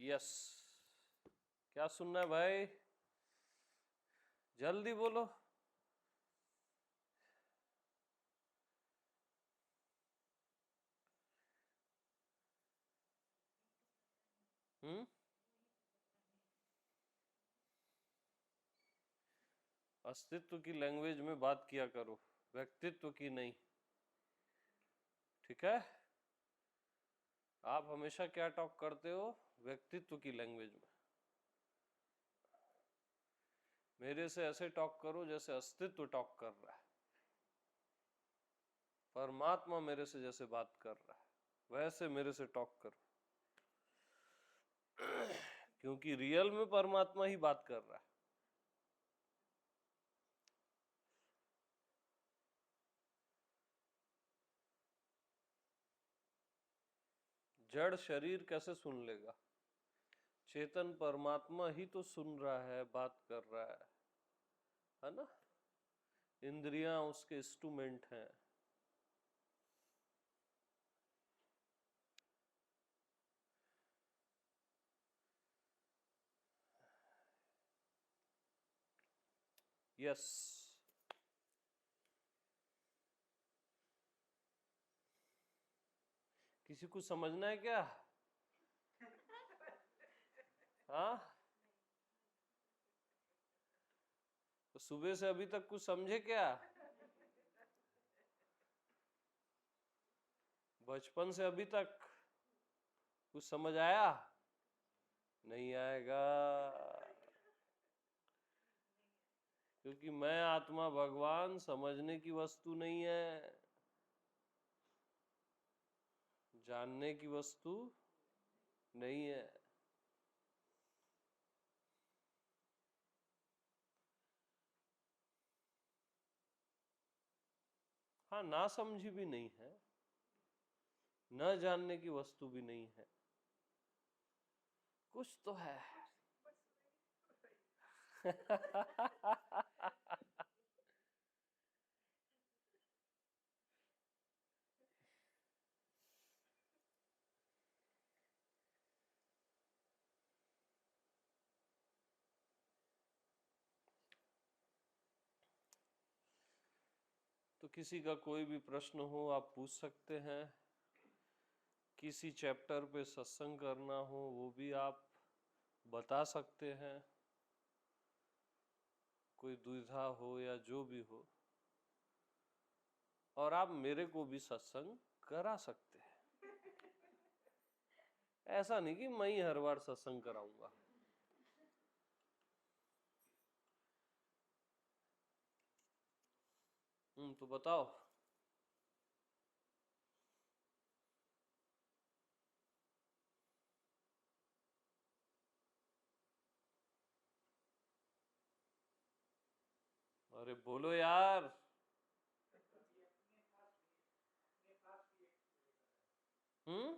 Yes. क्या सुनना है भाई? जल्दी बोलो। हम्म। अस्तित्व की लैंग्वेज में बात किया करो, व्यक्तित्व की नहीं। ठीक है? आप हमेशा क्या टॉक करते हो? व्यक्तित्व की लैंग्वेज में। मेरे से ऐसे टॉक करो जैसे अस्तित्व टॉक कर रहा है, परमात्मा मेरे से जैसे बात कर रहा है वैसे मेरे से टॉक करो, क्योंकि रियल में परमात्मा ही बात कर रहा है। जड़ शरीर कैसे सुन लेगा? चेतन परमात्मा ही तो सुन रहा है, बात कर रहा है ना? इंद्रियां उसके इंस्ट्रूमेंट हैं। यस। किसी को समझना है क्या? हाँ, तो सुबह से अभी तक कुछ समझे क्या? बचपन से अभी तक कुछ समझ आया? नहीं आएगा, क्योंकि मैं आत्मा भगवान समझने की वस्तु नहीं है, जानने की वस्तु नहीं है। हाँ, ना समझी भी नहीं है, न जानने की वस्तु भी नहीं है, कुछ तो है। तो किसी का कोई भी प्रश्न हो आप पूछ सकते हैं, किसी चैप्टर पे सत्संग करना हो वो भी आप बता सकते हैं, कोई दुविधा हो या जो भी हो, और आप मेरे को भी सत्संग करा सकते हैं। ऐसा नहीं कि मैं ही हर बार सत्संग कराऊंगा। तो बताओ। अरे बोलो यार। हम्म।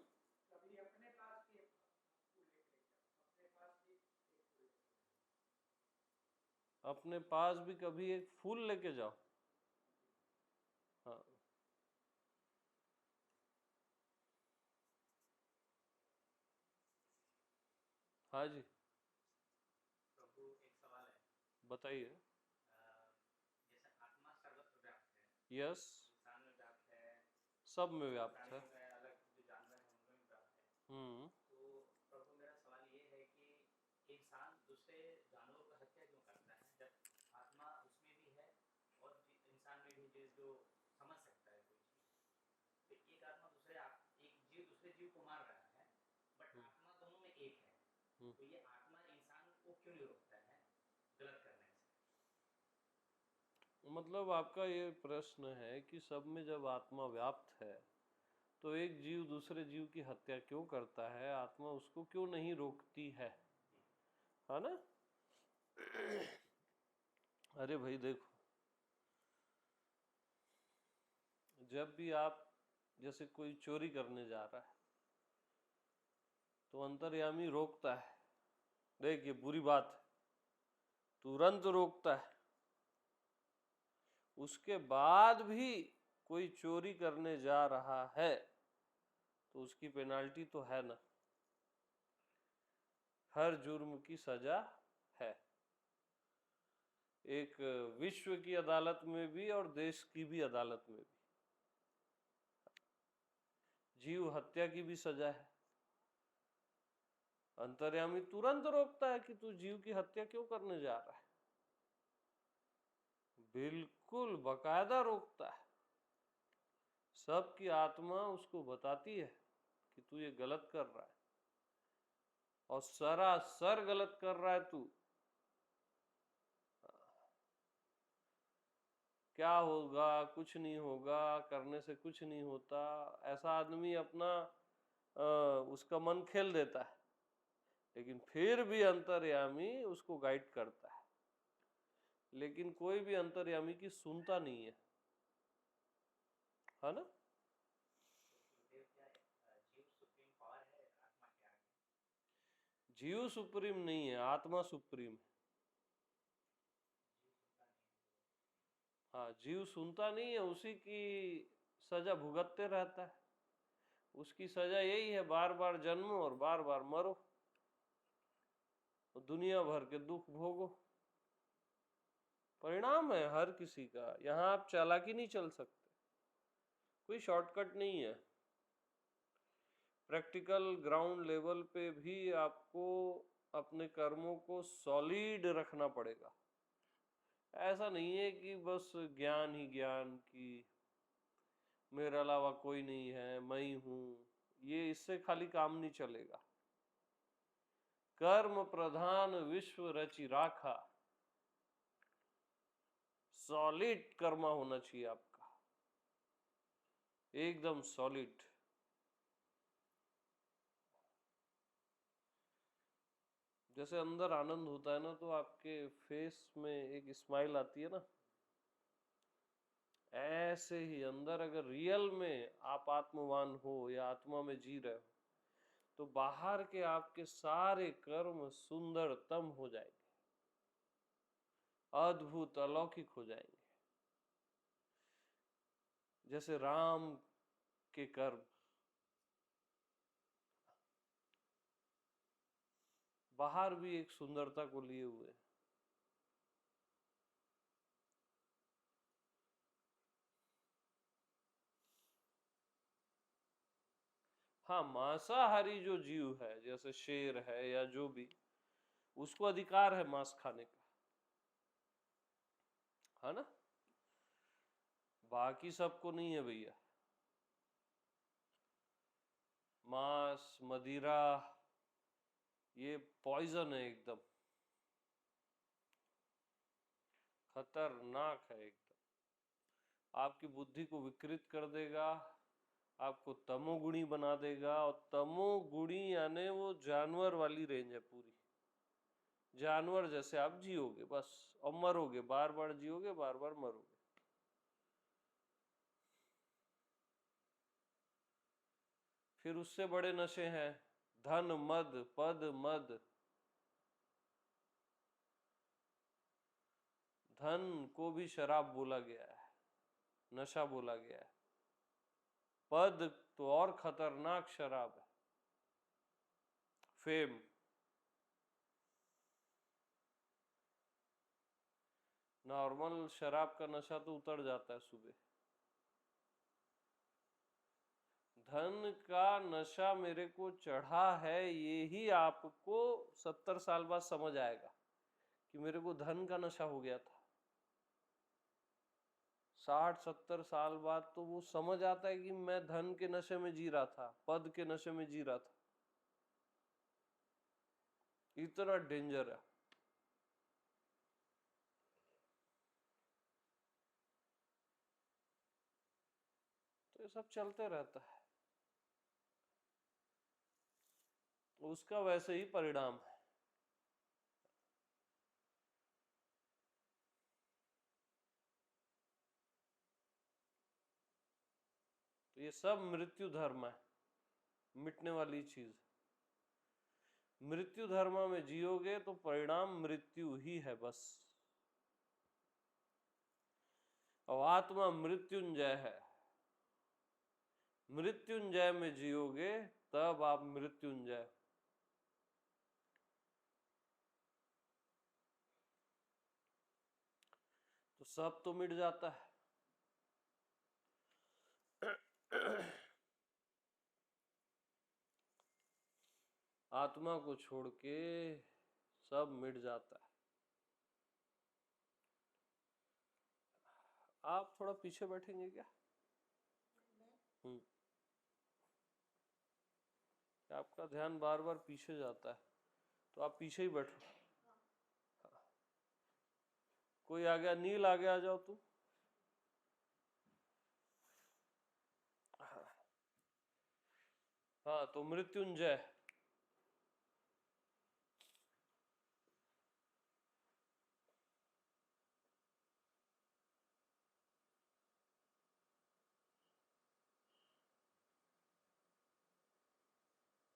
अपने पास भी कभी एक फूल लेके जाओ। हाँ। हाँ जी। प्रभु एक सवाल है। बताइए। जैसे आत्मा सर्वत्र व्याप्त है, यस। इंसान में व्याप्त है, सब में व्याप्त है। प्राणियों में अलग जो जानवर हैं उनमें भी व्याप्त है। हम्म। तो प्रभु मेरा सवाल ये है कि इंसान दूसरे जानवरों का हत्या क्यों करता है जब आत्मा उसमें भी है और इंसान में भी जो समझ सकता है कोई चीज। तो एक आत्मा एक जीव दूसरे जीव को मार रहा है, बट आत्मा दोनों में एक है। तो ये आत्मा इंसान को क्यों नहीं रोकता है गलत करने से? मतलब आपका ये प्रश्न है कि सब में जब आत्मा व्याप्त है तो एक जीव दूसरे जीव की हत्या क्यों करता है, आत्मा उसको क्यों नहीं रोकती है ना? अरे भाई देखो, जब भी आप जैसे कोई चोरी करने जा रहा है तो अंतर्यामी रोकता है, देख ये बुरी बात है, तुरंत रोकता है। उसके बाद भी कोई चोरी करने जा रहा है तो उसकी पेनाल्टी तो है ना। हर जुर्म की सजा है, एक विश्व की अदालत में भी और देश की भी अदालत में भी। जीव हत्या की भी सजा है। अंतर्यामी तुरंत रोकता है कि तू जीव की हत्या क्यों करने जा रहा है, बिल्कुल बकायदा रोकता है। सबकी आत्मा उसको बताती है कि तू ये गलत कर रहा है, और सरासर गलत कर रहा है तू। क्या होगा, कुछ नहीं होगा, करने से कुछ नहीं होता, ऐसा आदमी अपना उसका मन खेल देता है। लेकिन फिर भी अंतर्यामी उसको गाइड करता है, लेकिन कोई भी अंतर्यामी की सुनता नहीं है ना। गुरुदेव क्या है, जीव सुप्रीम पावर है आत्मा के आगे? जीव सुप्रीम नहीं है, आत्मा सुप्रीम है। जीव सुनता नहीं है। हाँ, जीव सुनता नहीं है, उसी की सजा भुगतते रहता है। उसकी सजा यही है, बार बार जन्मो और बार बार मरो, और दुनिया भर के दुख भोगो। परिणाम है हर किसी का। यहाँ आप चालाकी नहीं चल सकते, कोई शॉर्टकट नहीं है। प्रैक्टिकल ग्राउंड लेवल पे भी आपको अपने कर्मों को सॉलिड रखना पड़ेगा। ऐसा नहीं है कि बस ज्ञान ही ज्ञान की, मेरे अलावा कोई नहीं है, मैं ही हूं, ये इससे खाली काम नहीं चलेगा। कर्म प्रधान विश्व रचि राखा, सॉलिड कर्मा होना चाहिए आपका, एकदम सॉलिड। जैसे अंदर आनंद होता है ना, तो आपके फेस में एक स्माइल आती है ना, ऐसे ही अंदर अगर रियल में आप आत्मवान हो या आत्मा में जी रहे हो, तो बाहर के आपके सारे कर्म सुंदरतम हो जाएंगे, अद्भुत अलौकिक हो जाएंगे। जैसे राम के कर्म बाहर भी एक सुंदरता को लिए हुए हैं। हाँ, मांसाहारी जो जीव है, जैसे शेर है या जो भी, उसको अधिकार है मांस खाने का, है ना। बाकी सबको नहीं है भैया। मांस, मदिरा, ये पॉइजन है, एकदम खतरनाक है एकदम। आपकी बुद्धि को विकृत कर देगा, आपको तमोगुणी बना देगा। और तमोगुणी यानी वो जानवर वाली रेंज है पूरी। जानवर जैसे आप जियोगे बस, और मरोगे, बार बार जियोगे, बार बार मरोगे। फिर उससे बड़े नशे हैं, धन मद पद मद। धन को भी शराब बोला गया है, नशा बोला गया है। पद तो और खतरनाक शराब है, फेम। नॉर्मल शराब का नशा तो उतर जाता है सुबह। धन का नशा मेरे को चढ़ा है, ये ही आपको 70 साल बाद समझ आएगा कि मेरे को धन का नशा हो गया था। 60-70 साल बाद तो वो समझ आता है कि मैं धन के नशे में जी रहा था, पद के नशे में जी रहा था। इतना डेंजर है। तो ये सब चलते रहता है, उसका वैसे ही परिणाम है। तो ये सब मृत्यु धर्म है, मिटने वाली चीज। मृत्यु धर्म में जियोगे तो परिणाम मृत्यु ही है बस। और आत्मा मृत्युंजय है। मृत्युंजय में जियोगे तब आप मृत्युंजय। सब तो मिट जाता है। आत्मा को छोड़ के सब मिट जाता है। आप थोड़ा पीछे बैठेंगे क्या? आपका ध्यान बार बार पीछे जाता है, तो आप पीछे ही बैठो। कोई आ गया, नील आ गया, आ जाओ तू। हाँ, तो मृत्युंजय।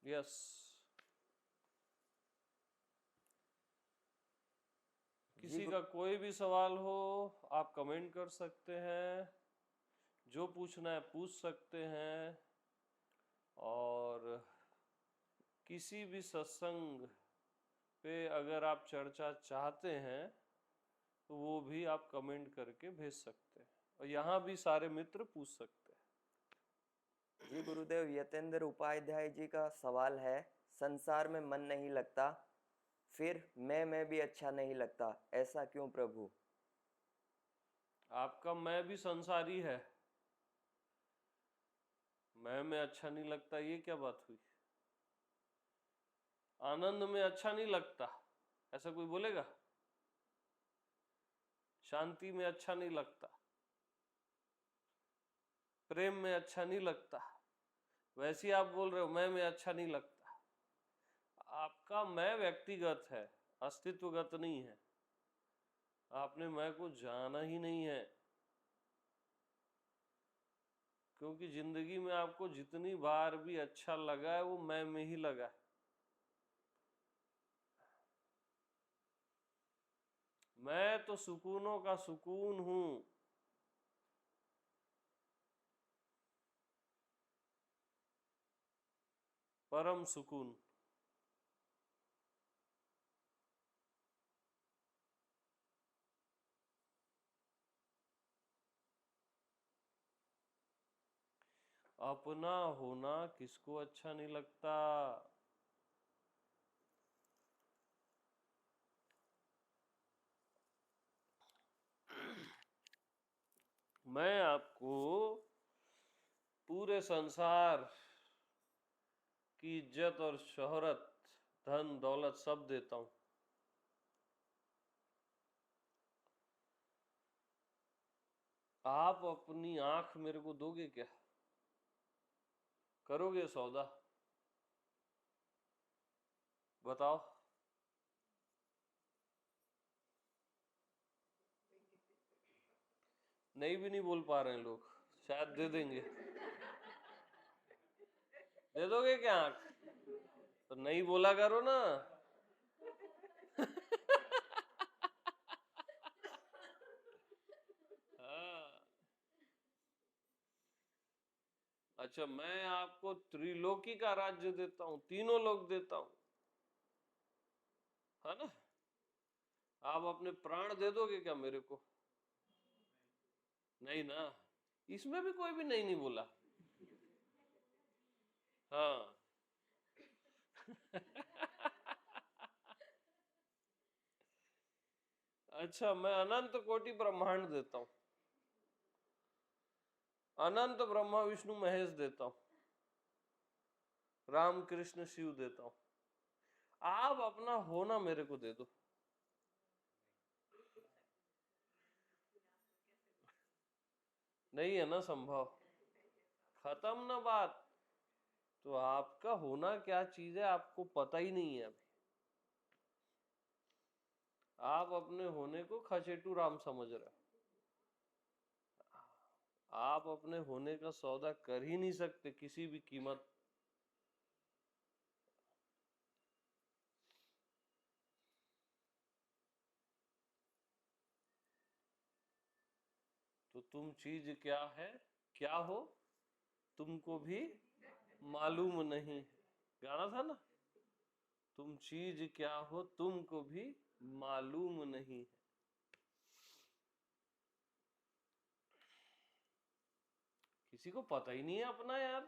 यस। किसी का कोई भी सवाल हो आप कमेंट कर सकते हैं, जो पूछना है पूछ सकते हैं, और किसी भी सत्संग पे अगर आप चर्चा चाहते हैं तो वो भी आप कमेंट करके भेज सकते हैं, और यहाँ भी सारे मित्र पूछ सकते हैं। जी गुरुदेव, यतेंद्र उपाध्याय जी का सवाल है, संसार में मन नहीं लगता, फिर मैं भी अच्छा नहीं लगता, ऐसा क्यों प्रभु? आपका मैं भी संसारी है, मैं में अच्छा नहीं लगता, ये क्या बात हुई? आनंद में अच्छा नहीं लगता ऐसा कोई बोलेगा? शांति में अच्छा नहीं लगता, प्रेम में अच्छा नहीं लगता, वैसे ही आप बोल रहे हो मैं में अच्छा नहीं लगता। आपका मैं व्यक्तिगत है, अस्तित्वगत नहीं है। आपने मैं को जाना ही नहीं है, क्योंकि जिंदगी में आपको जितनी बार भी अच्छा लगा है वो मैं में ही लगा है। मैं तो सुकूनों का सुकून हूं। परम सुकून। अपना होना किसको अच्छा नहीं लगता? मैं आपको पूरे संसार की इज्जत और शोहरत, धन दौलत सब देता हूं। आप अपनी आंख मेरे को दोगे क्या? करोगे सौदा? बताओ। नहीं भी नहीं बोल पा रहे हैं लोग, शायद दे देंगे। दे दोगे क्या आंख? तो नहीं बोला करो ना। हाँ। अच्छा, मैं आपको त्रिलोकी का राज्य देता हूं, तीनों लोग देता हूं, है ना? आप अपने प्राण दे दोगे क्या मेरे को? नहीं ना, इसमें भी कोई भी नहीं बोला। हाँ। अच्छा, मैं अनंत कोटि ब्रह्मांड देता हूं, अनंत ब्रह्मा विष्णु महेश देता हूं, राम कृष्ण शिव देता हूं। आप अपना होना मेरे को दे दो। नहीं है ना संभव, खत्म ना बात। तो आपका होना क्या चीज है आपको पता ही नहीं है अभी। आप अपने होने को खचेटू राम समझ रहे हो। आप अपने होने का सौदा कर ही नहीं सकते किसी भी कीमत। तो तुम चीज क्या है, क्या हो, तुमको भी मालूम नहीं। गाना था ना, तुम चीज क्या हो तुमको भी मालूम नहीं है। किसी को पता ही नहीं है अपना यार।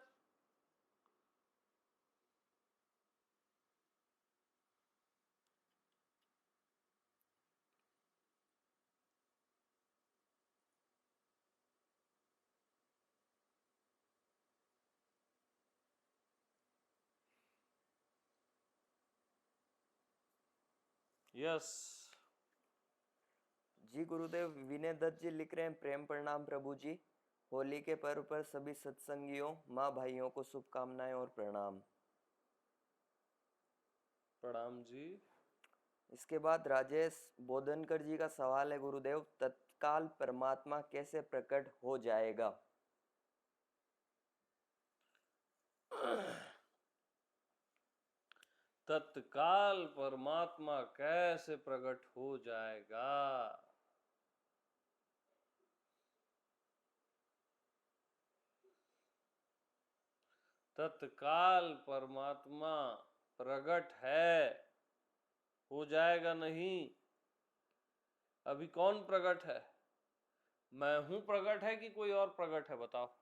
यस। जी गुरुदेव, विनय दत्त जी लिख रहे हैं, प्रेम प्रणाम प्रभु जी। होली के पर्व पर सभी सत्संगियों माँ भाइयों को शुभकामनाएं और प्रणाम। प्रणाम जी। इसके बाद राजेश बोधनकर जी का सवाल है गुरुदेव, तत्काल परमात्मा कैसे प्रकट हो जाएगा? तत्काल परमात्मा कैसे प्रकट हो जाएगा? तत्काल परमात्मा प्रकट है, हो जाएगा नहीं। अभी कौन प्रकट है? मैं हूं प्रकट है कि कोई और प्रकट है? बताओ।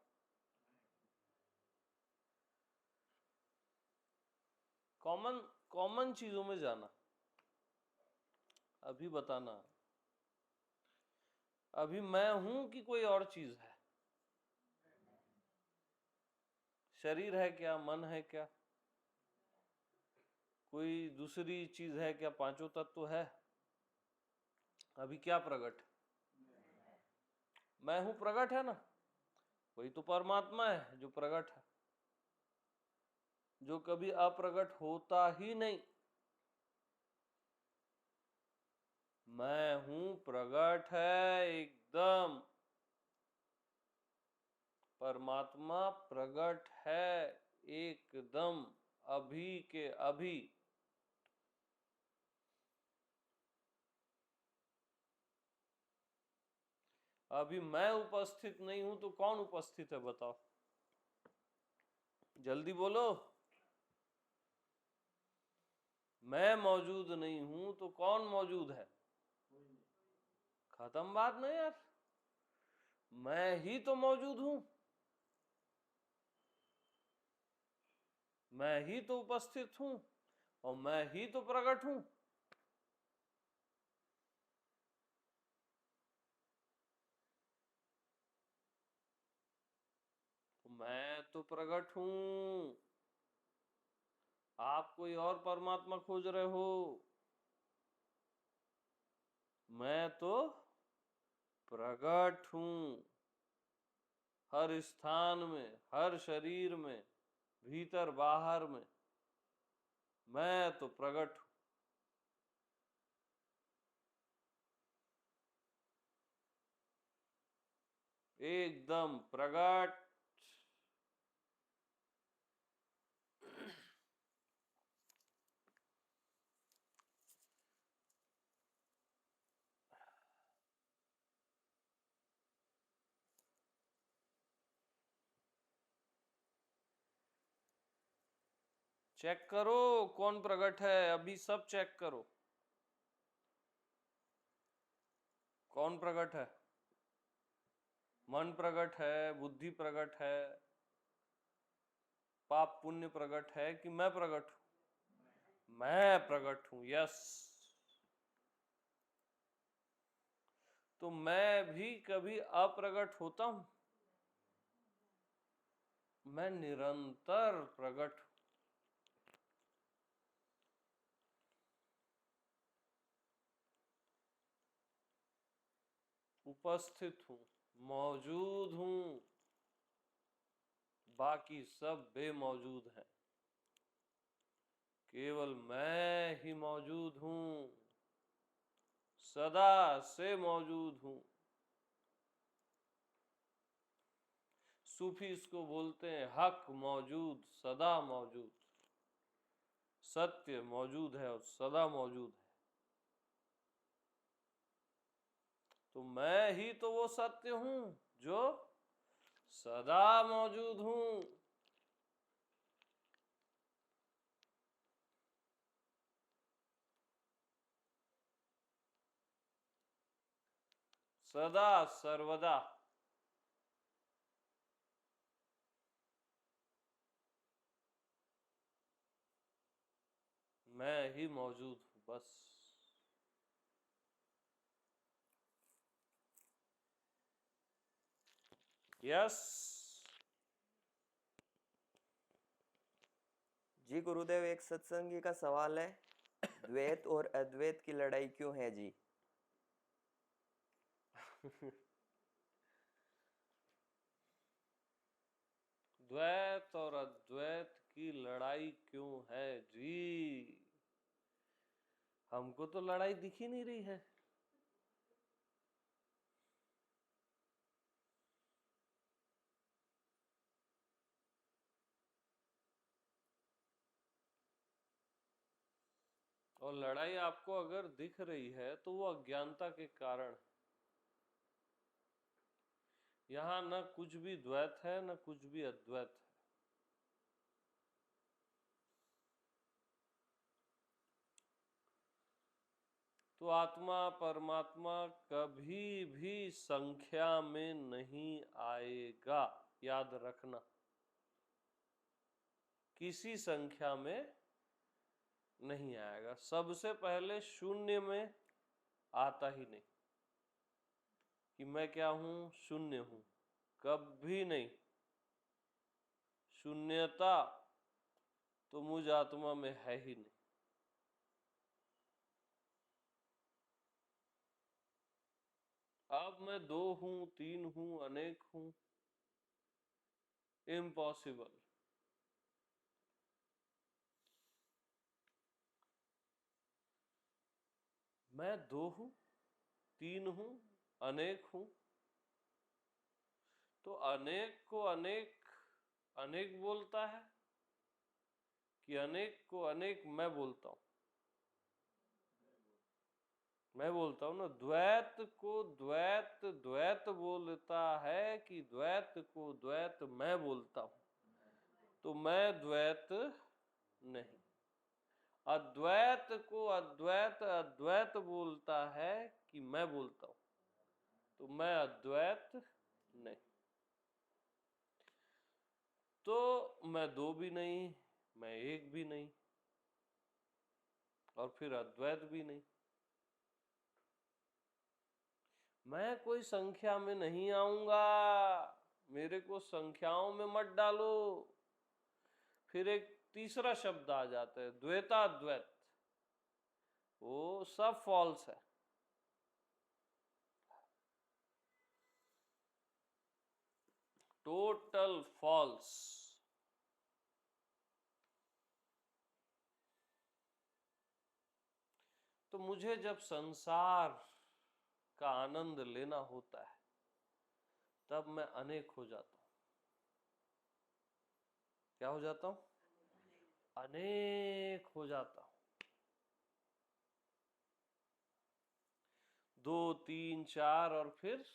कॉमन कॉमन चीजों में जाना, अभी बताना। अभी मैं हूं कि कोई और चीज है? शरीर है क्या? मन है क्या? कोई दूसरी चीज है क्या? पांचों तत्व है? अभी क्या प्रकट? मैं हूं प्रकट है ना, वही तो परमात्मा है जो प्रकट है, जो कभी अप्रकट होता ही नहीं। मैं हूं प्रकट है एकदम। परमात्मा प्रकट है एकदम, अभी के अभी। अभी मैं उपस्थित नहीं हूं तो कौन उपस्थित है? बताओ, जल्दी बोलो। मैं मौजूद नहीं हूं तो कौन मौजूद है? खत्म बात नहीं यार, मैं ही तो मौजूद हूं, मैं ही तो उपस्थित हूं और मैं ही तो प्रकट हूं। मैं तो प्रकट हूं, आप कोई और परमात्मा खोज रहे हो। मैं तो प्रकट हूं, हर स्थान में, हर शरीर में, भीतर बाहर में मैं तो प्रकट हूं। एकदम प्रकट। चेक करो कौन प्रकट है, अभी सब चेक करो कौन प्रकट है। मन प्रकट है, बुद्धि प्रकट है, पाप पुण्य प्रकट है कि मैं प्रकट हूं? मैं प्रकट हूं, यस। तो मैं भी कभी अप्रकट होता हूं? मैं निरंतर प्रकट हूं। उपस्थित हूं, मौजूद हूं, बाकी सब बेमौजूद हैं, केवल मैं ही मौजूद हूं, सदा से मौजूद हूं। सूफी इसको बोलते हैं हक मौजूद, सदा मौजूद। सत्य मौजूद है और सदा मौजूद है। तो मैं ही तो वो सत्य हूं जो सदा मौजूद हूं। सदा सर्वदा। मैं ही मौजूद हूँ बस। यस। जी गुरुदेव, एक सत्संगी का सवाल है, द्वैत और अद्वैत की लड़ाई क्यों है जी? द्वैत और अद्वैत की लड़ाई क्यों है जी? हमको तो लड़ाई दिख ही नहीं रही है। और लड़ाई आपको अगर दिख रही है तो वो अज्ञानता के कारण। यहाँ न कुछ भी द्वैत है न कुछ भी अद्वैत है। तो आत्मा परमात्मा कभी भी संख्या में नहीं आएगा, याद रखना। किसी संख्या में नहीं आएगा। सबसे पहले शून्य में आता ही नहीं कि मैं क्या हूं, शून्य हूं, कभी नहीं। शून्यता तो मुझ आत्मा में है ही नहीं। अब मैं दो हूं, तीन हूं, अनेक हूं, इम्पॉसिबल। मैं दो हूं, तीन हूं, अनेक हूं। तो अनेक को अनेक अनेक बोलता है कि अनेक को अनेक मैं बोलता हूं? मैं बोलता हूं ना। द्वैत को द्वैत द्वैत बोलता है कि द्वैत को द्वैत मैं बोलता हूं? तो मैं द्वैत नहीं। अद्वैत को अद्वैत अद्वैत बोलता है कि मैं बोलता हूं? तो मैं अद्वैत नहीं। तो मैं दो भी नहीं, मैं एक भी नहीं, और फिर अद्वैत भी नहीं। मैं कोई संख्या में नहीं आऊंगा। मेरे को संख्याओं में मत डालो। फिर एक तीसरा शब्द आ जाता है, द्वैताद्वैत। वो सब फॉल्स है। Total false. तो मुझे जब संसार का आनंद लेना होता है तब मैं अनेक हो जाता हूं। क्या हो जाता हूं? अनेक हो जाता हूं। दो, तीन, चार, और फिर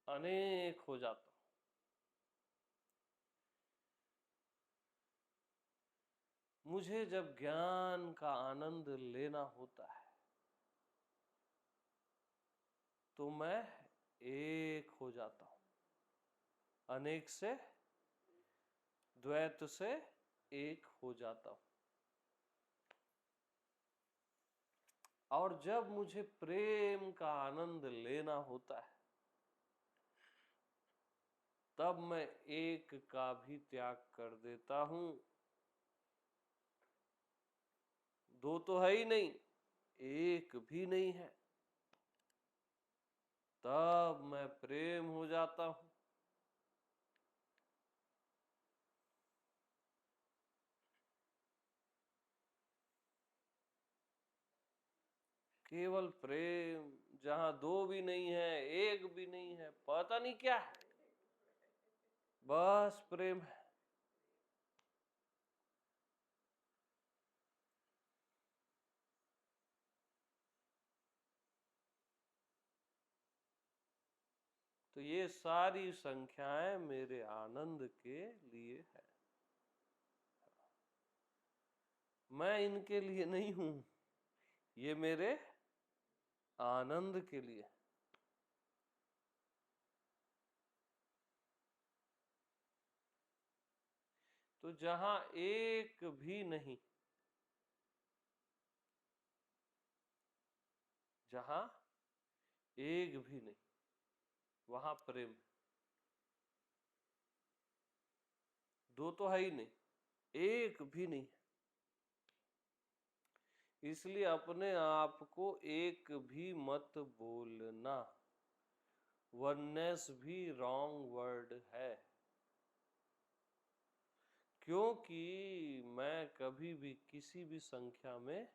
अनेक हो जाता हूं। मुझे जब ज्ञान का आनंद लेना होता है तो मैं एक हो जाता हूं। अनेक से, द्वैत से एक हो जाता हूं। और जब मुझे प्रेम का आनंद लेना होता है तब मैं एक का भी त्याग कर देता हूं। दो तो है ही नहीं, एक भी नहीं है, तब मैं प्रेम हो जाता हूं। केवल प्रेम, जहां दो भी नहीं है, एक भी नहीं है, पता नहीं क्या है, बस प्रेम है। तो ये सारी संख्याएं मेरे आनंद के लिए है। मैं इनके लिए नहीं हूं, ये मेरे आनंद के लिए। तो जहां एक भी नहीं, जहां एक भी नहीं, वहां प्रेम है। दो तो है ही नहीं, एक भी नहीं है। इसलिए अपने आप को एक भी मत बोलना। वननेस भी रॉन्ग वर्ड है, क्योंकि मैं कभी भी किसी भी संख्या में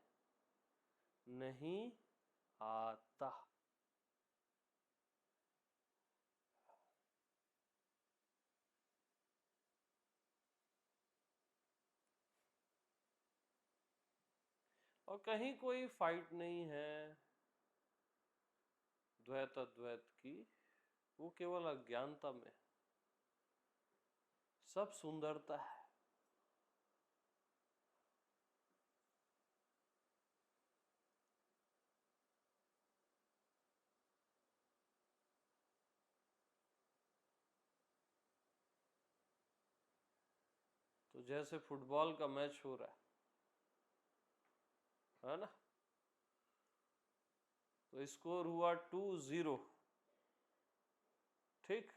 नहीं आता। और कहीं कोई फाइट नहीं है द्वैत अद्वैत की, वो केवल अज्ञानता में सब सुंदरता है। तो जैसे फुटबॉल का मैच हो रहा है ना, तो स्कोर हुआ 2-0, ठीक,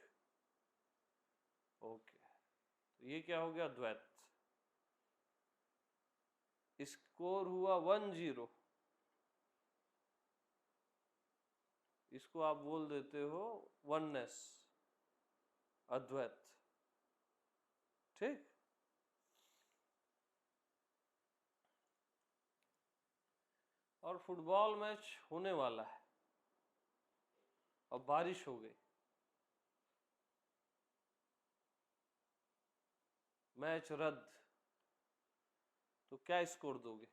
ओके। तो ये क्या हो गया, द्वैत। स्कोर हुआ 1-0, इसको आप बोल देते हो वननेस, अद्वैत, ठीक। और फुटबॉल मैच होने वाला है, और बारिश हो गई, मैच रद्द, तो क्या स्कोर दोगे?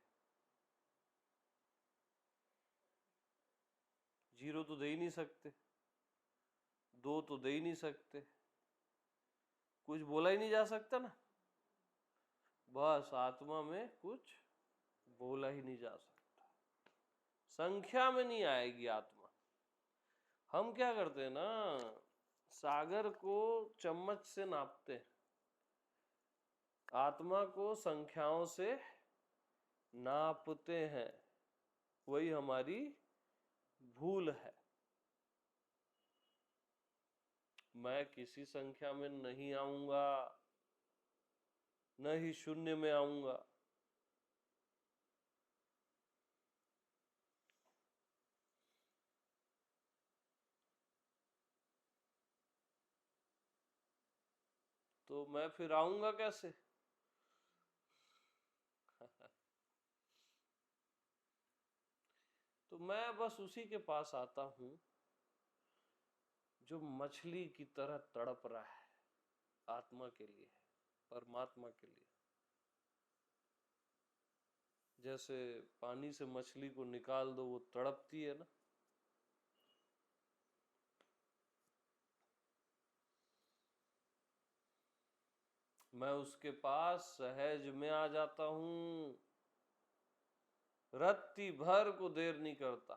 0 तो दे ही नहीं सकते, 2 तो दे ही नहीं सकते, कुछ बोला ही नहीं जा सकता ना। बस आत्मा में कुछ बोला ही नहीं जा सकता, संख्या में नहीं आएगी आत्मा। हम क्या करते हैं ना, सागर को चम्मच से नापते हैं, आत्मा को संख्याओं से नापते हैं। वही हमारी भूल है। मैं किसी संख्या में नहीं आऊंगा, न ही शून्य में आऊंगा। तो मैं फिर आऊंगा कैसे? तो मैं बस उसी के पास आता हूं जो मछली की तरह तड़प रहा है आत्मा के लिए, परमात्मा के लिए। जैसे पानी से मछली को निकाल दो, वो तड़पती है ना। मैं उसके पास सहज में आ जाता हूं, रत्ती भर को देर नहीं करता,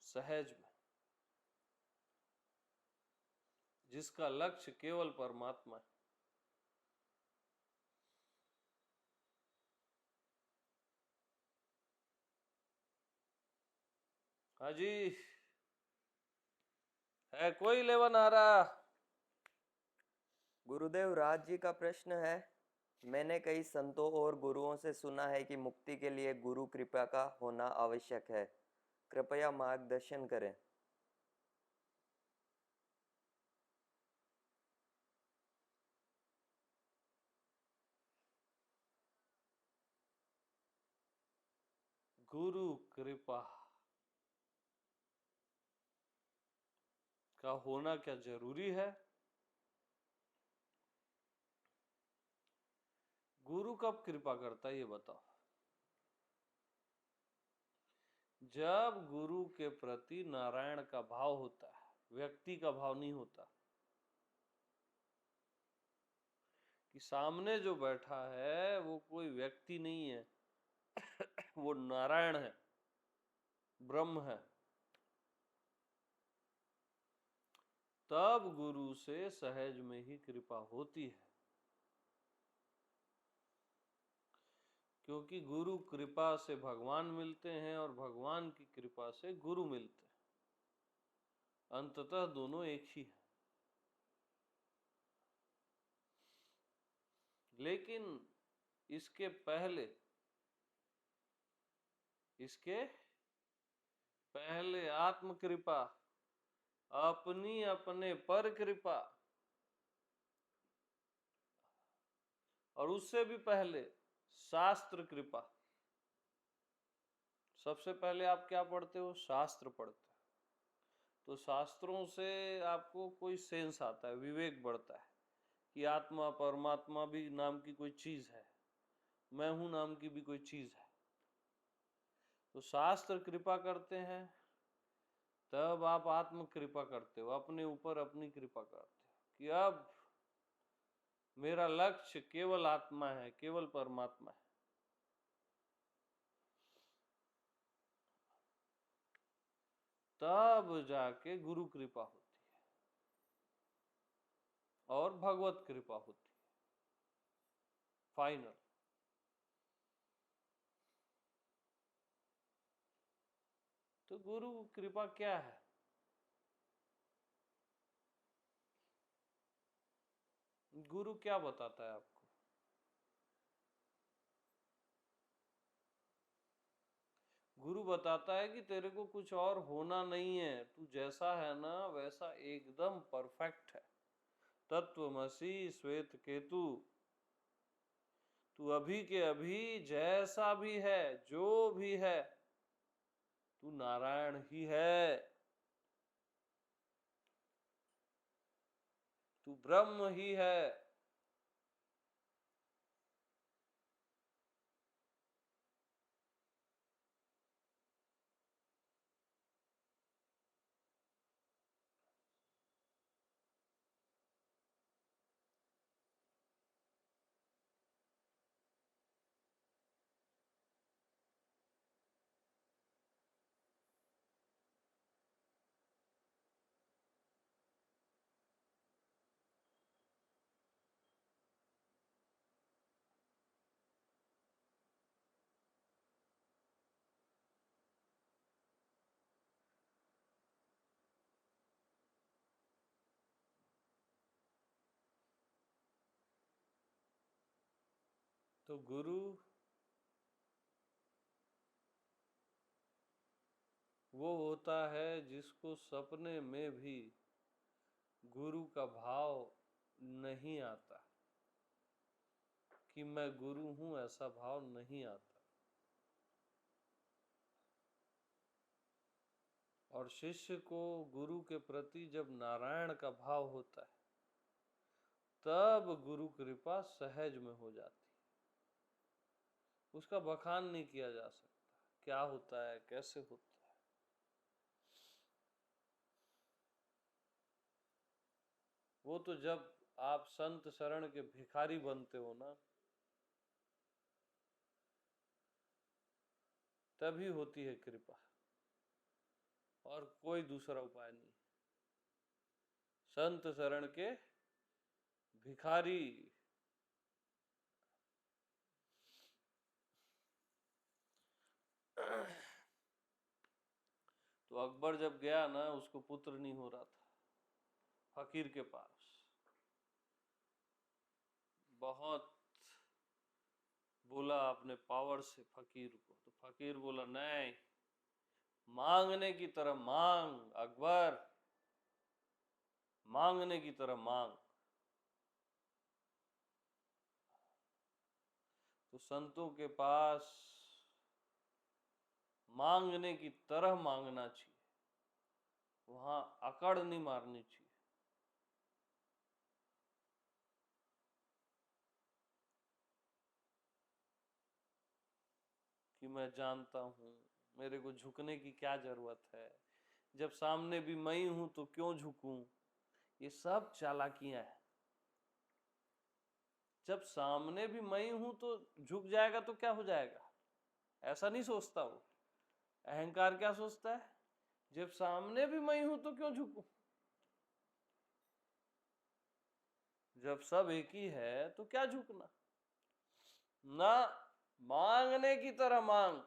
सहज में, जिसका लक्ष्य केवल परमात्मा है। हाँ जी, है कोई लेवन आ रहा? गुरुदेव राज जी का प्रश्न है, मैंने कई संतों और गुरुओं से सुना है कि मुक्ति के लिए गुरु कृपा का होना आवश्यक है, कृपया मार्गदर्शन करें। गुरु कृपा का होना क्या जरूरी है? गुरु कब कृपा करता है ये बताओ। जब गुरु के प्रति नारायण का भाव होता है, व्यक्ति का भाव नहीं होता कि सामने जो बैठा है वो कोई व्यक्ति नहीं है, वो नारायण है, ब्रह्म है। तब गुरु से सहज में ही कृपा होती है। क्योंकि गुरु कृपा से भगवान मिलते हैं और भगवान की कृपा से गुरु मिलते हैं, अंततः दोनों एक ही है। लेकिन इसके पहले आत्म कृपा, अपनी अपने पर कृपा, और उससे भी पहले शास्त्र कृपा। सबसे पहले आप क्या पढ़ते हो? शास्त्र पढ़ते हो। तो शास्त्रों से आपको कोई सेंस आता है, विवेक बढ़ता है कि आत्मा परमात्मा भी नाम की कोई चीज है, मैं हूं नाम की भी कोई चीज है। तो शास्त्र कृपा करते हैं, तब आप आत्म कृपा करते हो, अपने ऊपर अपनी कृपा करते हो कि अब मेरा लक्ष्य केवल आत्मा है, केवल परमात्मा है। तब जाके गुरु कृपा होती है और भगवत कृपा होती है फाइनल। तो गुरु कृपा क्या है? गुरु क्या बताता है आपको? गुरु बताता है कि तेरे को कुछ और होना नहीं है, तू जैसा है ना वैसा एकदम परफेक्ट है। तत्वमसि श्वेत केतु, तू अभी के अभी जैसा भी है, जो भी है, तू नारायण ही है, तू ब्रह्म ही है। तो गुरु वो होता है जिसको सपने में भी गुरु का भाव नहीं आता, कि मैं गुरु हूं, ऐसा भाव नहीं आता। और शिष्य को गुरु के प्रति जब नारायण का भाव होता है, तब गुरु कृपा सहज में हो जाती है। उसका बखान नहीं किया जा सकता, क्या होता है, कैसे होता है। वो तो जब आप संत शरण के भिखारी बनते हो ना, तभी होती है कृपा, और कोई दूसरा उपाय नहीं। संत शरण के भिखारी। तो अकबर जब गया ना, उसको पुत्र नहीं हो रहा था, फकीर के पास बहुत बोला अपने पावर से फकीर को, तो फकीर बोला नहीं, मांगने की तरह मांग अकबर, मांगने की तरह मांग। तो संतों के पास मांगने की तरह मांगना चाहिए, वहां अकड़ नहीं मारनी चाहिए। कि मैं जानता हूं, मेरे को झुकने की क्या जरूरत है, जब सामने भी मैं ही हूं तो क्यों झुकूं। ये सब चालाकियां हैं। जब सामने भी मैं ही हूं तो झुक जाएगा तो क्या हो जाएगा, ऐसा नहीं सोचता वो। अहंकार क्या सोचता है, जब सामने भी मैं ही हूं तो क्यों झुकूं। जब सब एक ही है तो क्या झुकना ना। मांगने की तरह मांग।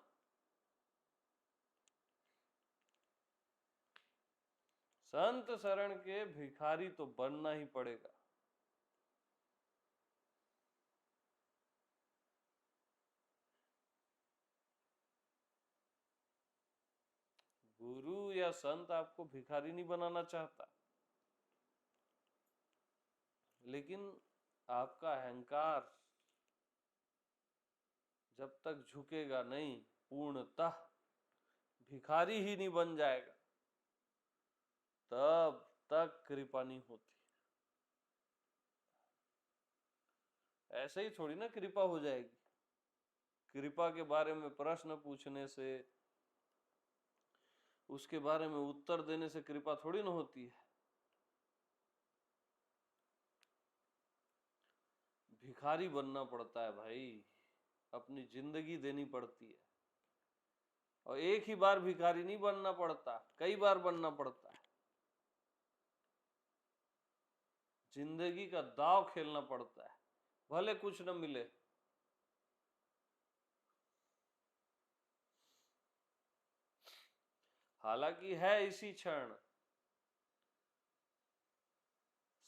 संत शरण के भिखारी तो बनना ही पड़ेगा। गुरु या संत आपको भिखारी नहीं बनाना चाहता, लेकिन आपका अहंकार जब तक झुकेगा नहीं, पूर्णतः भिखारी ही नहीं बन जाएगा, तब तक कृपा नहीं होती। ऐसे ही थोड़ी ना कृपा हो जाएगी। कृपा के बारे में प्रश्न पूछने से, उसके बारे में उत्तर देने से कृपा थोड़ी ना होती है। भिखारी बनना पड़ता है भाई, अपनी जिंदगी देनी पड़ती है। और एक ही बार भिखारी नहीं बनना पड़ता, कई बार बनना पड़ता है। जिंदगी का दांव खेलना पड़ता है, भले कुछ न मिले। हालांकि है इसी क्षण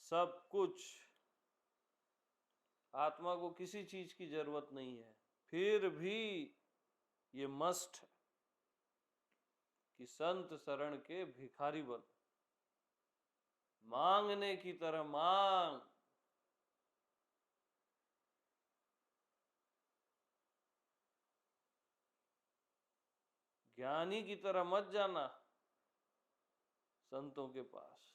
सब कुछ, आत्मा को किसी चीज की जरूरत नहीं है, फिर भी ये मस्ट है कि संत शरण के भिखारी बन। मांगने की तरह मांग। ज्ञानी की तरह मत जाना संतों के पास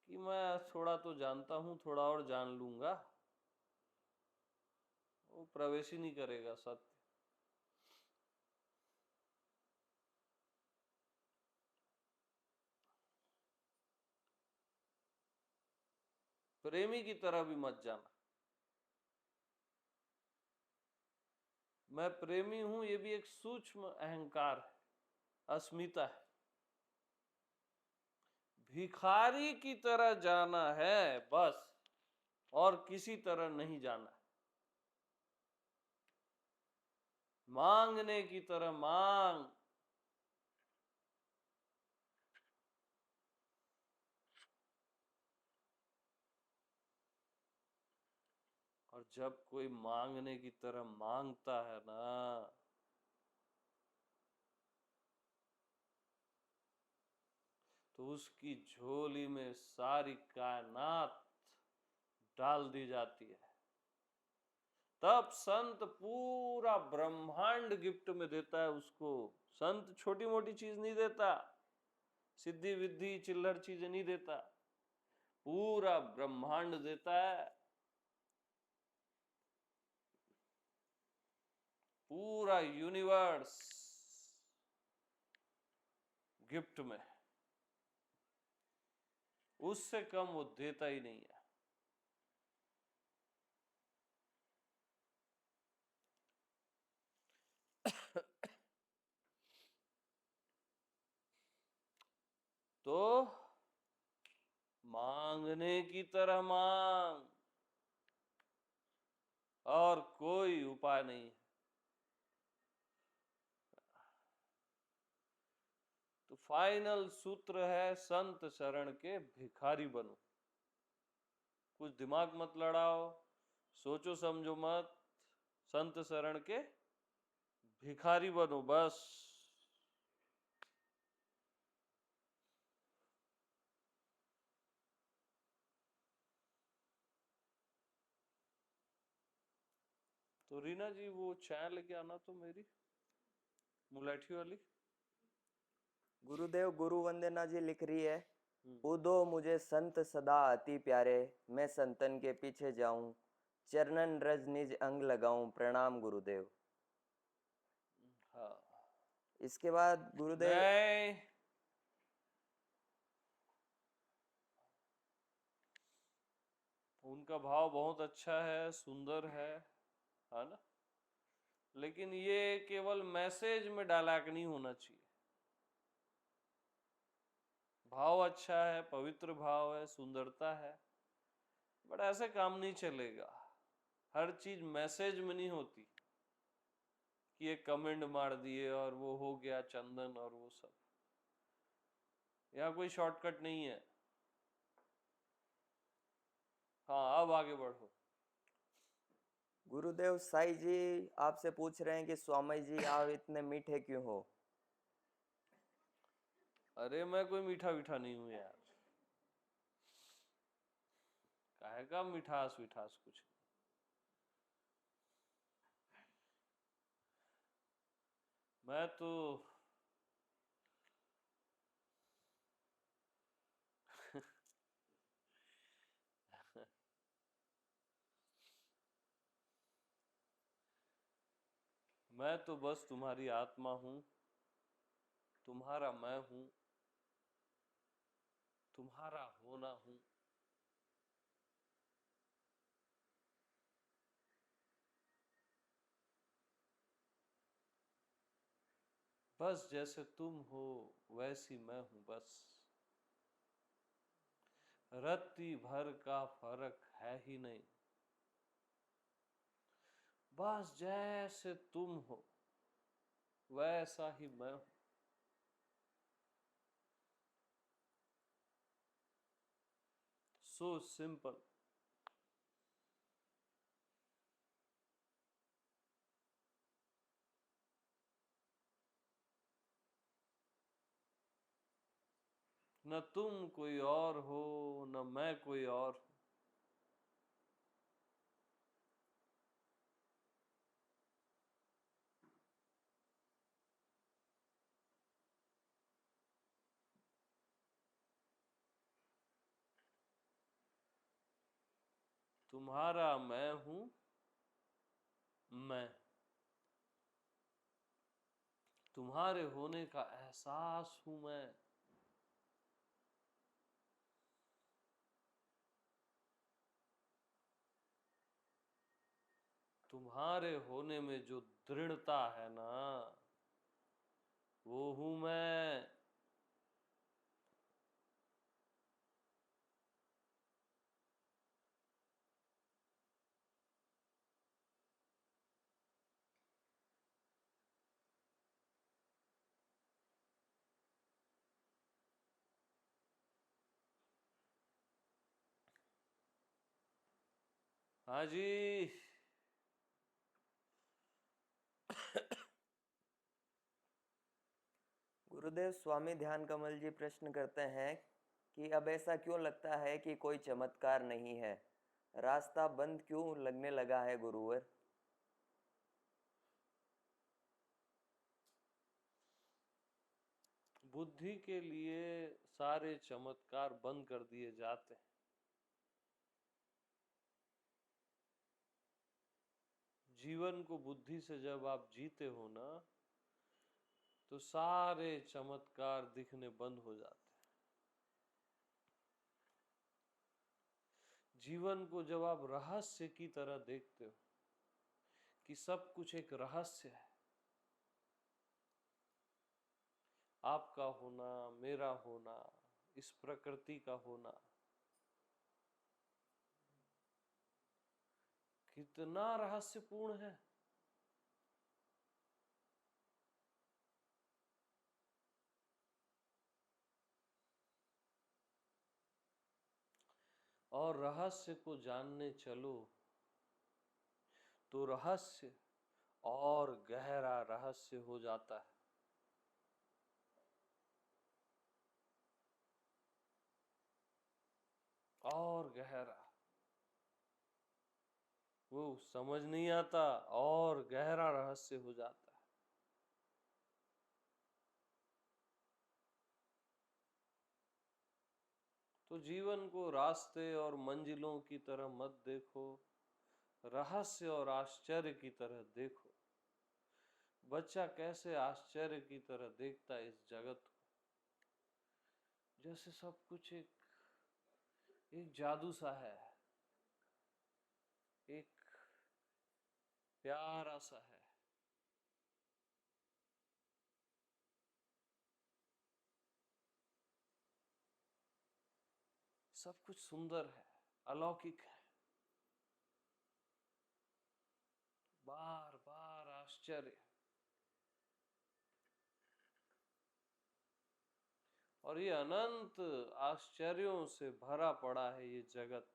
कि मैं थोड़ा तो जानता हूं, थोड़ा और जान लूंगा। वो प्रवेश ही नहीं करेगा सत्य। प्रेमी की तरह भी मत जाना। मैं प्रेमी हूं, ये भी एक सूक्ष्म अहंकार है, अस्मिता है। भिखारी की तरह जाना है बस, और किसी तरह नहीं जाना। मांगने की तरह मांग। और जब कोई मांगने की तरह मांगता है ना, तो उसकी झोली में सारी कायनात डाल दी जाती है। तब संत पूरा ब्रह्मांड गिफ्ट में देता है उसको। संत छोटी मोटी चीज नहीं देता, सिद्धि विद्धि चिल्लर चीजें नहीं देता, पूरा ब्रह्मांड देता है। पूरा यूनिवर्स गिफ्ट में। उससे कम वो देता ही नहीं है। तो मांगने की तरह मांग, और कोई उपाय नहीं। तो फाइनल सूत्र है, संत शरण के भिखारी बनो। कुछ दिमाग मत लड़ाओ, सोचो समझो मत, संत शरण के भिखारी बनो बस। तो रीना जी वो चाय लेके आना तो मेरी मुलाठी वाली। गुरुदेव गुरु वंदना जी लिख रही है, हम्म, उदो मुझे संत सदा अति प्यारे, मैं संतन के पीछे जाऊं, चरणन रज निज अंग लगाऊं, प्रणाम गुरुदेव। हाँ। इसके बाद गुरुदेव नहीं, उनका भाव बहुत अच्छा है, सुंदर है ना। लेकिन ये केवल मैसेज में डायलॉग नहीं होना चाहिए। भाव अच्छा है, पवित्र भाव है, सुंदरता है, बट ऐसे काम नहीं चलेगा। हर चीज मैसेज में नहीं होती कि एक कमेंट मार दिए और वो हो गया चंदन और वो सब। यहाँ कोई शॉर्टकट नहीं है। हाँ, अब आगे बढ़ो। गुरुदेव साई जी आपसे पूछ रहे हैं कि स्वामी जी आप इतने मीठे क्यों हो? अरे मैं कोई मीठा मीठा नहीं हूं यार, काहे का मिठास विठास कुछ नहीं। मैं तो मैं तो बस तुम्हारी आत्मा हूं, तुम्हारा मैं हूं, तुम्हारा होना हूं। बस जैसे तुम हो वैसी मैं हूं बस, रत्ती भर का फर्क है ही नहीं। बस जैसे तुम हो वैसा ही मैं हूं। So simple. न तुम कोई और हो न मैं कोई और हूं। तुम्हारा मैं हूं मैं, तुम्हारे होने का एहसास हूं मैं। तुम्हारे होने में जो दृढ़ता है ना, वो हूं मैं। हाँ जी। गुरुदेव स्वामी ध्यान कमल जी प्रश्न करते हैं कि अब ऐसा क्यों लगता है कि कोई चमत्कार नहीं है, रास्ता बंद क्यों लगने लगा है गुरुवर? बुद्धि के लिए सारे चमत्कार बंद कर दिए जाते हैं। जीवन को बुद्धि से जब आप जीते हो ना, तो सारे चमत्कार दिखने बंद हो जाते हैं। जीवन को जब आप रहस्य की तरह देखते हो कि सब कुछ एक रहस्य है, आपका होना, मेरा होना, इस प्रकृति का होना, कितना रहस्यपूर्ण है। और रहस्य को जानने चलो तो रहस्य और गहरा रहस्य हो जाता है। और गहरा, वो समझ नहीं आता, और गहरा रहस्य हो जाता है। तो जीवन को रास्ते और मंजिलों की तरह मत देखो, रहस्य और आश्चर्य की तरह देखो। बच्चा कैसे आश्चर्य की तरह देखता है इस जगत को, जैसे सब कुछ एक जादू सा है, एक प्यारा सा है। सब कुछ सुंदर है, अलौकिक है। आश्चर्य। और ये अनंत आश्चर्यों से भरा पड़ा है ये जगत,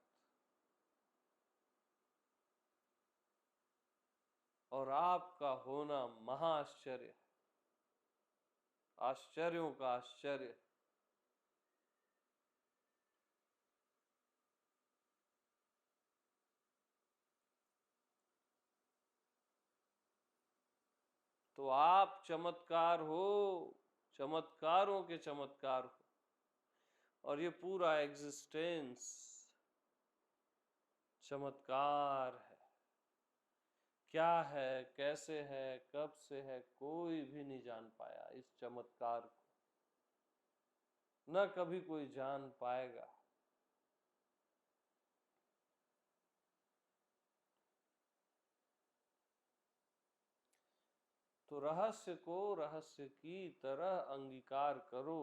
और आपका होना महाआश्चर्य, आश्चर्यों का आश्चर्य। तो आप चमत्कार हो, चमत्कारों के चमत्कार हो, और ये पूरा एग्जिस्टेंस चमत्कार है। क्या है, कैसे है, कब से है, कोई भी नहीं जान पाया इस चमत्कार को, न कभी कोई जान पाएगा। तो रहस्य को रहस्य की तरह अंगीकार करो,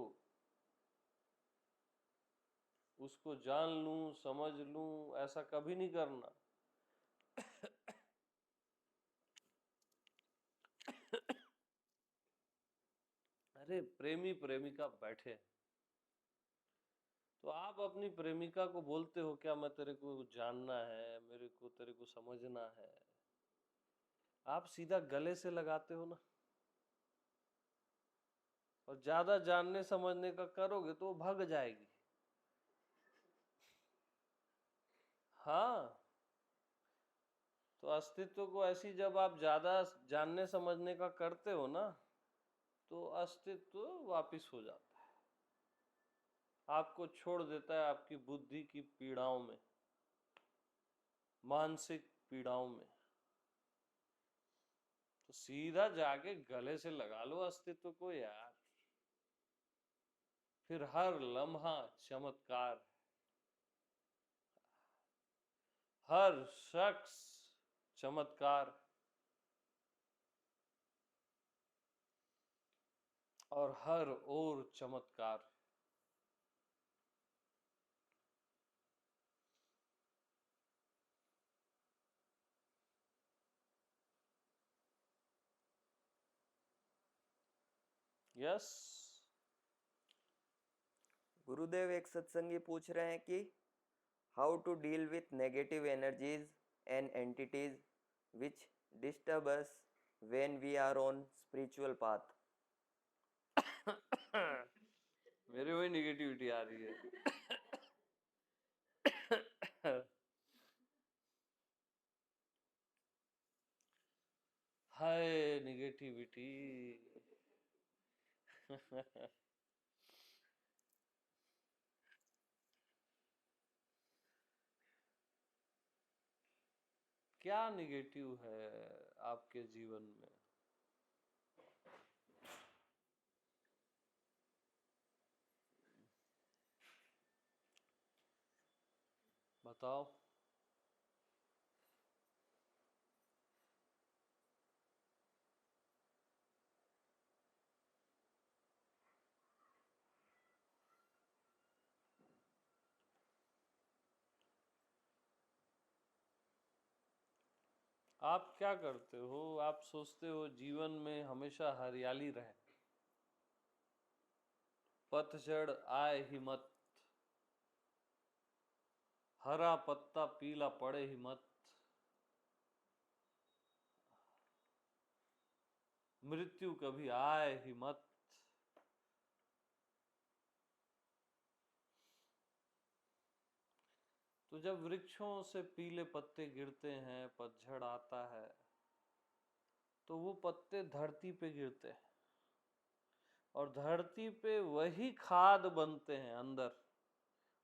उसको जान लूं, समझ लूं, ऐसा कभी नहीं करना। अरे प्रेमी प्रेमिका बैठे, तो आप अपनी प्रेमिका को बोलते हो क्या मैं तेरे को जानना है, मेरे को तेरे को समझना है? आप सीधा गले से लगाते हो ना, और ज्यादा जानने समझने का करोगे तो वो भाग जाएगी। हाँ, तो अस्तित्व को ऐसी जब आप ज्यादा जानने समझने का करते हो ना, तो अस्तित्व वापिस हो जाता है, आपको छोड़ देता है आपकी बुद्धि की पीड़ाओं में, मानसिक पीड़ाओं में। तो सीधा जाके गले से लगा लो अस्तित्व को यार, फिर हर लम्हा चमत्कार, हर शख्स चमत्कार, और हर ओर चमत्कार। यस। गुरुदेव एक सत्संगी पूछ रहे हैं कि how to deal with negative energies and entities which disturb us when we are on spiritual path. मेरे वही निगेटिविटी आ रही है। हाय निगेटिविटी। क्या निगेटिव है आपके जीवन में? बताओ। आप क्या करते हो? आप सोचते हो जीवन में हमेशा हरियाली रहे, पतझड़ आए ही मत, हरा पत्ता पीला पड़े ही मत, मृत्यु कभी आए ही मत। तो जब वृक्षों से पीले पत्ते गिरते हैं, पतझड़ आता है, तो वो पत्ते धरती पे गिरते हैं, और धरती पे वही खाद बनते हैं अंदर,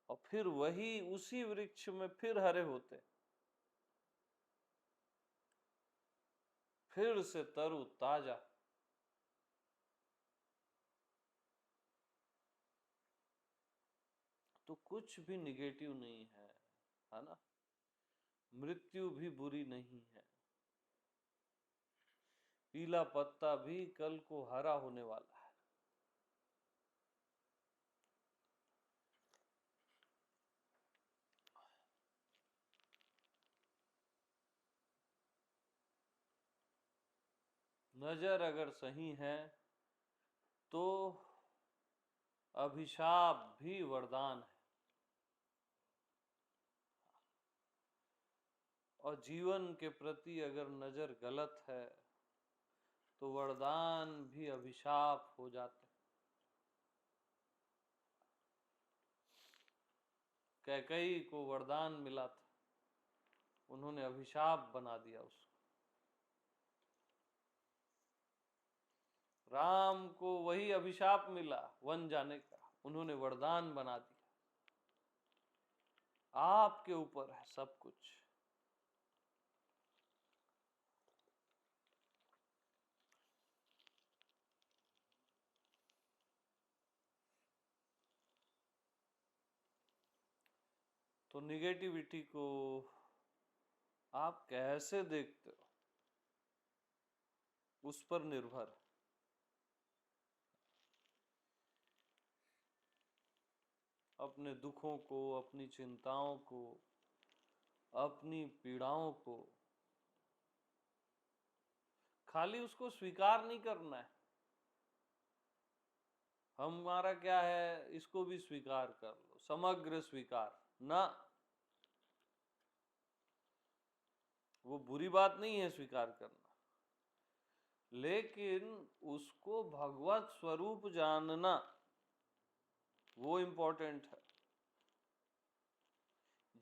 और फिर वही उसी वृक्ष में फिर हरे होते, फिर से तरो ताजा। तो कुछ भी निगेटिव नहीं है ना? मृत्यु भी बुरी नहीं है, पीला पत्ता भी कल को हरा होने वाला है। नजर अगर सही है तो अभिशाप भी वरदान है, और जीवन के प्रति अगर नजर गलत है तो वरदान भी अभिशाप हो जाते हैं। कैकेयी को वरदान मिला था, उन्होंने अभिशाप बना दिया उसको। राम को वही अभिशाप मिला वन जाने का, उन्होंने वरदान बना दिया। आपके ऊपर है सब कुछ। तो निगेटिविटी को आप कैसे देखते हो उस पर निर्भर है। अपने दुखों को, अपनी चिंताओं को, अपनी पीड़ाओं को खाली उसको स्वीकार नहीं करना है। हमारा क्या है, इसको भी स्वीकार कर लो, समग्र स्वीकार ना। वो बुरी बात नहीं है स्वीकार करना, लेकिन उसको भगवत स्वरूप जानना वो इम्पोर्टेंट है।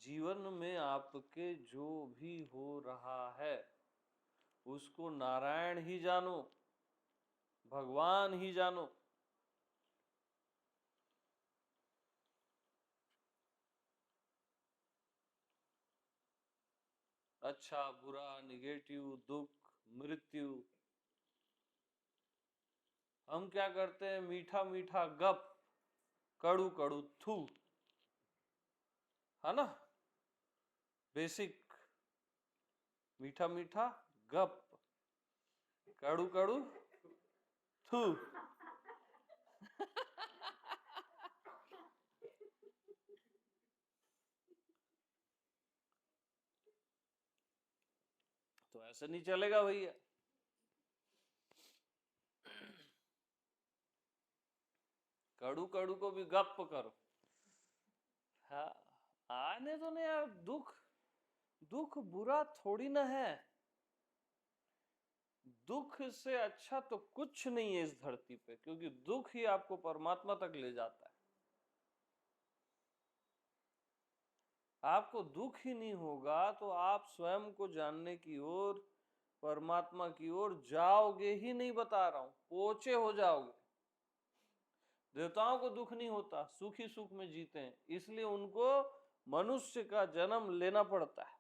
जीवन में आपके जो भी हो रहा है उसको नारायण ही जानो, भगवान ही जानो। अच्छा बुरा, निगेटिव, दुख, मृत्यु, हम क्या करते हैं, मीठा मीठा गप, कड़ू कड़ू थू, है ना। बेसिक मीठा मीठा गप, कड़ू कड़ू थू। तो ऐसे नहीं चलेगा भैया। कड़ू कड़ू को भी गप करो। हाँ, आने तो नहीं यार। दुख, दुख बुरा थोड़ी ना है। दुख से अच्छा तो कुछ नहीं है इस धरती पे, क्योंकि दुख ही आपको परमात्मा तक ले जाता है। आपको दुख ही नहीं होगा तो आप स्वयं को जानने की ओर, परमात्मा की ओर जाओगे ही नहीं। बता रहा हूं, पोचे हो जाओगे। देवताओं को दुख नहीं होता, सुख ही सुख में जीते हैं, इसलिए उनको मनुष्य का जन्म लेना पड़ता है।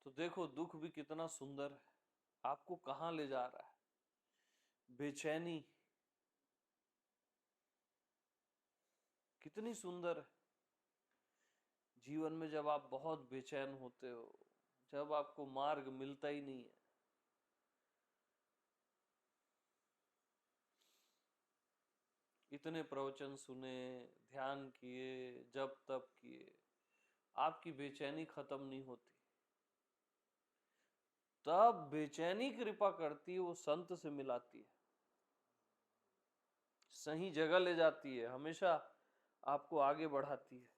तो देखो दुख भी कितना सुंदर है, आपको कहां ले जा रहा है। बेचैनी कितनी सुंदर है। जीवन में जब आप बहुत बेचैन होते हो, जब आपको मार्ग मिलता ही नहीं है, इतने प्रवचन सुने, ध्यान किए, जप तप किए, आपकी बेचैनी खत्म नहीं होती। तब बेचैनी कृपा करती है, वो संत से मिलाती है, सही जगह ले जाती है, हमेशा आपको आगे बढ़ाती है।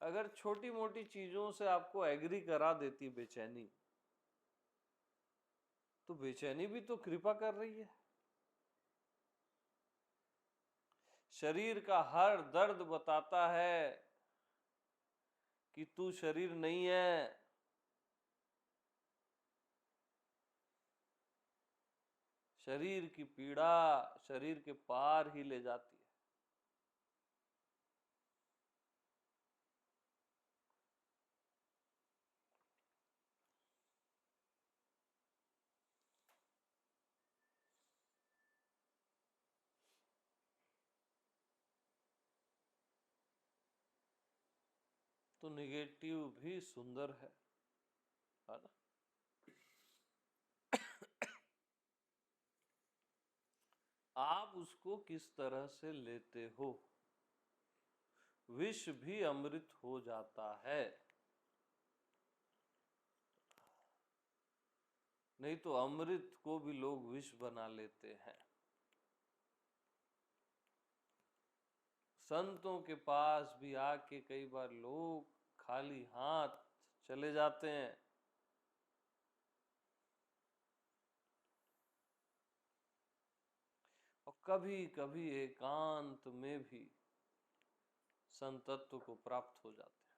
अगर छोटी मोटी चीजों से आपको एग्री करा देती बेचैनी, तो बेचैनी भी तो कृपा कर रही है। शरीर का हर दर्द बताता है कि तू शरीर नहीं है। शरीर की पीड़ा शरीर के पार ही ले जाती है। तो निगेटिव भी सुंदर है ना। आप उसको किस तरह से लेते हो। विष भी अमृत हो जाता है, नहीं तो अमृत को भी लोग विष बना लेते हैं। संतों के पास भी आके कई बार लोग खाली हाथ चले जाते हैं। और कभी कभी एकांत में भी संतत्व को प्राप्त हो जाते हैं।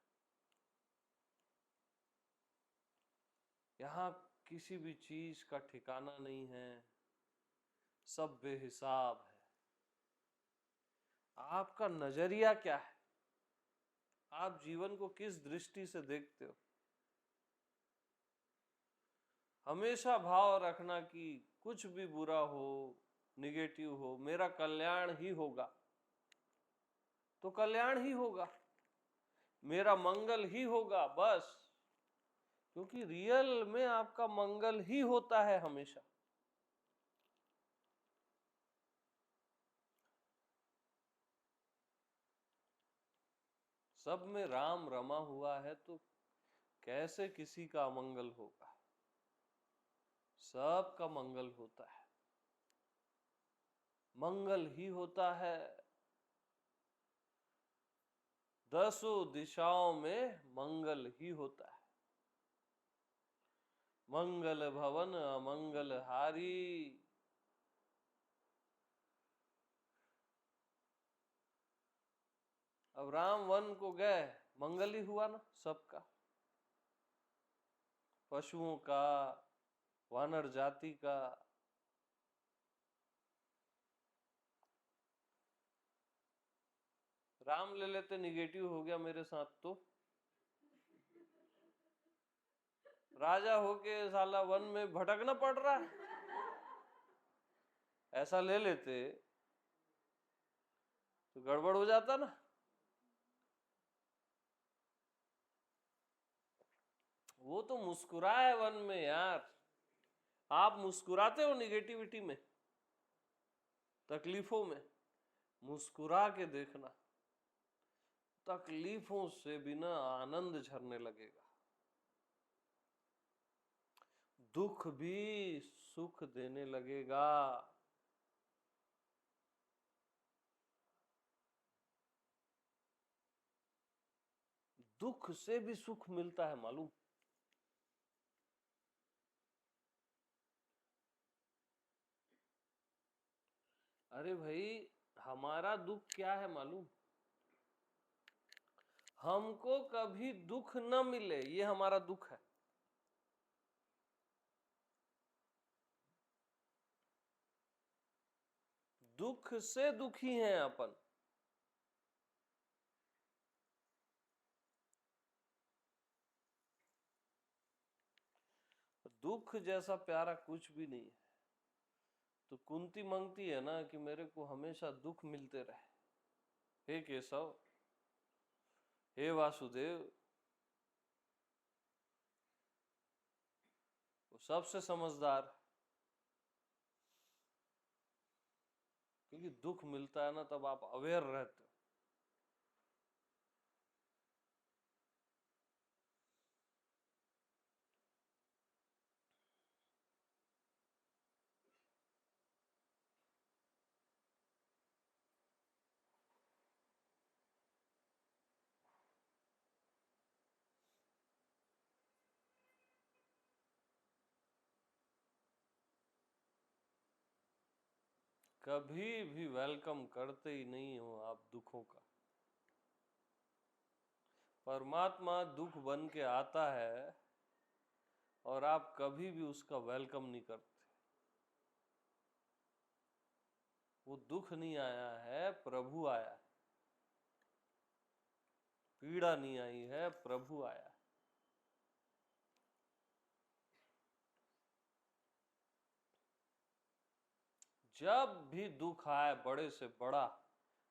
यहाँ किसी भी चीज का ठिकाना नहीं है, सब बेहिसाब है। आपका नजरिया क्या है, आप जीवन को किस दृष्टि से देखते हो। हमेशा भाव रखना कि कुछ भी बुरा हो, निगेटिव हो, मेरा कल्याण ही होगा, तो कल्याण ही होगा, मेरा मंगल ही होगा बस। क्योंकि रियल में आपका मंगल ही होता है हमेशा। सब में राम रमा हुआ है तो कैसे किसी का अमंगल होगा। सबका मंगल होता है, मंगल ही होता है। दसों दिशाओं में मंगल ही होता है। मंगल भवन अमंगल हारी। अब राम वन को गए, मंगल ही हुआ ना सबका, पशुओं का, वानर जाति का। राम ले लेते, निगेटिव हो गया मेरे साथ तो राजा होके साला वन में भटकना पड़ रहा है। ऐसा ले लेते तो गड़बड़ हो जाता ना। वो तो मुस्कुराए वन में यार। आप मुस्कुराते हो निगेटिविटी में, तकलीफों में, मुस्कुरा के देखना, तकलीफों से बिना आनंद झरने लगेगा। दुख भी सुख देने लगेगा। दुख से भी सुख मिलता है मालूम। अरे भाई, हमारा दुख क्या है मालूम। हमको कभी दुख न मिले, ये हमारा दुख है। दुख से दुखी हैं अपन। दुख जैसा प्यारा कुछ भी नहीं है। तो कुंती मांगती है ना कि मेरे को हमेशा दुख मिलते रहे। हे केशव, हे वासुदेव, वो सबसे समझदार। क्योंकि दुख मिलता है ना तब आप अवेयर रहते हो। कभी भी वेलकम करते ही नहीं हो आप दुखों का। परमात्मा दुख बन के आता है और आप कभी भी उसका वेलकम नहीं करते। वो दुख नहीं आया है, प्रभु आया है। पीड़ा नहीं आई है, प्रभु आया है। जब भी दुख आए बड़े से बड़ा,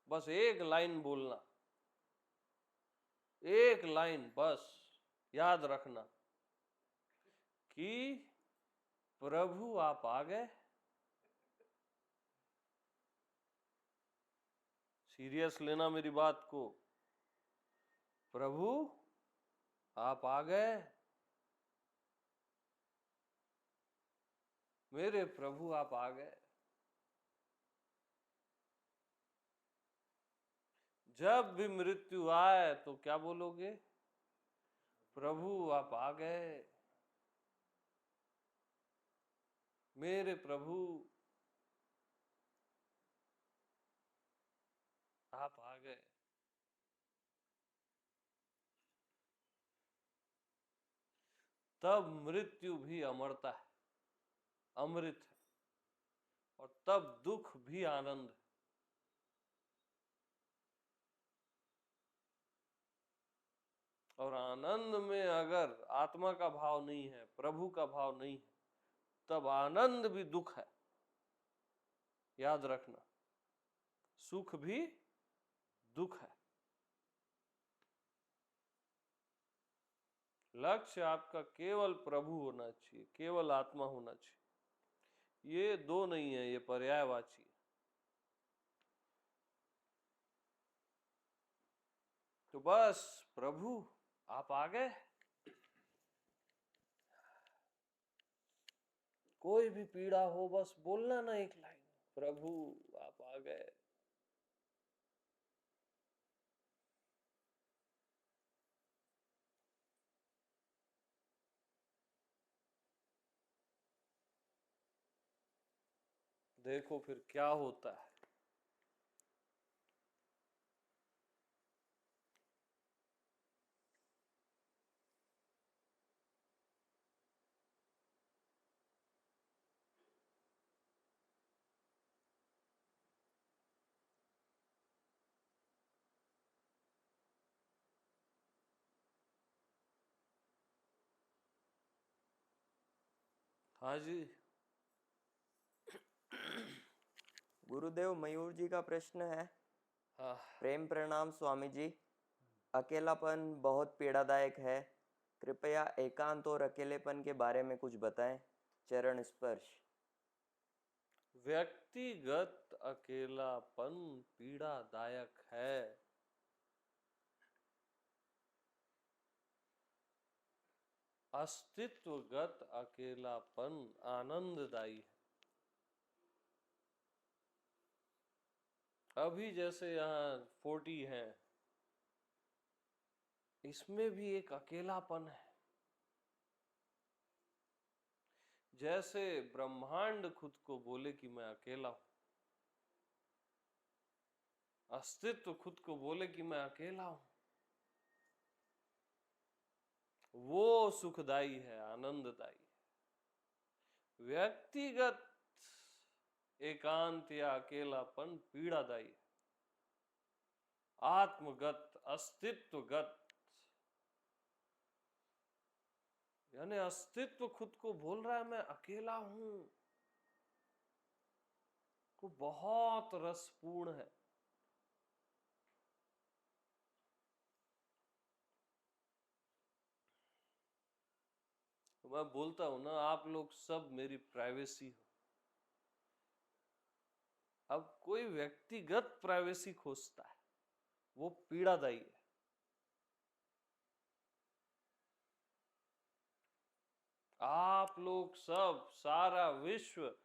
बस एक लाइन बोलना, एक लाइन बस याद रखना कि प्रभु आप आ गए, सीरियस लेना मेरी बात को। प्रभु आप आ गए, मेरे प्रभु आप आ गए। जब भी मृत्यु आए तो क्या बोलोगे? प्रभु आप आ गए, मेरे प्रभु आप आ गए। तब मृत्यु भी अमरता है, अमृत है, और तब दुख भी आनंद है। और आनंद में अगर आत्मा का भाव नहीं है, प्रभु का भाव नहीं है, तब आनंद भी दुख है। याद रखना, सुख भी दुख है। लक्ष्य आपका केवल प्रभु होना चाहिए, केवल आत्मा होना चाहिए। ये दो नहीं है, ये पर्यायवाची है। तो बस प्रभु आप आ गए। कोई भी पीड़ा हो, बस बोलना ना एक लाइन, प्रभु आप आ गए। देखो फिर क्या होता है। हाँ जी। गुरुदेव मयूर जी का प्रश्न है। हाँ, प्रेम प्रणाम स्वामी जी। अकेलापन बहुत पीड़ादायक है, कृपया एकांत और अकेलेपन के बारे में कुछ बताएं। चरण स्पर्श। व्यक्तिगत अकेलापन पीड़ादायक है। अस्तित्वगत अकेलापन आनंददायी है। अभी जैसे यहाँ 40 है, इसमें भी एक अकेलापन है। जैसे ब्रह्मांड खुद को बोले कि मैं अकेला हूं, अस्तित्व खुद को बोले कि मैं अकेला हूं, वो सुखदाई है, आनंददायी है। व्यक्तिगत एकांत या अकेलापन पीड़ादायी है। आत्मगत, अस्तित्वगत, यानी अस्तित्व खुद को बोल रहा है मैं अकेला हूं, को बहुत रसपूर्ण है। तो मैं बोलता हूं ना, आप लोग सब मेरी प्राइवेसी हो। अब कोई व्यक्तिगत प्राइवेसी खोजता है, वो पीड़ादायी है। आप लोग सब, सारा विश्व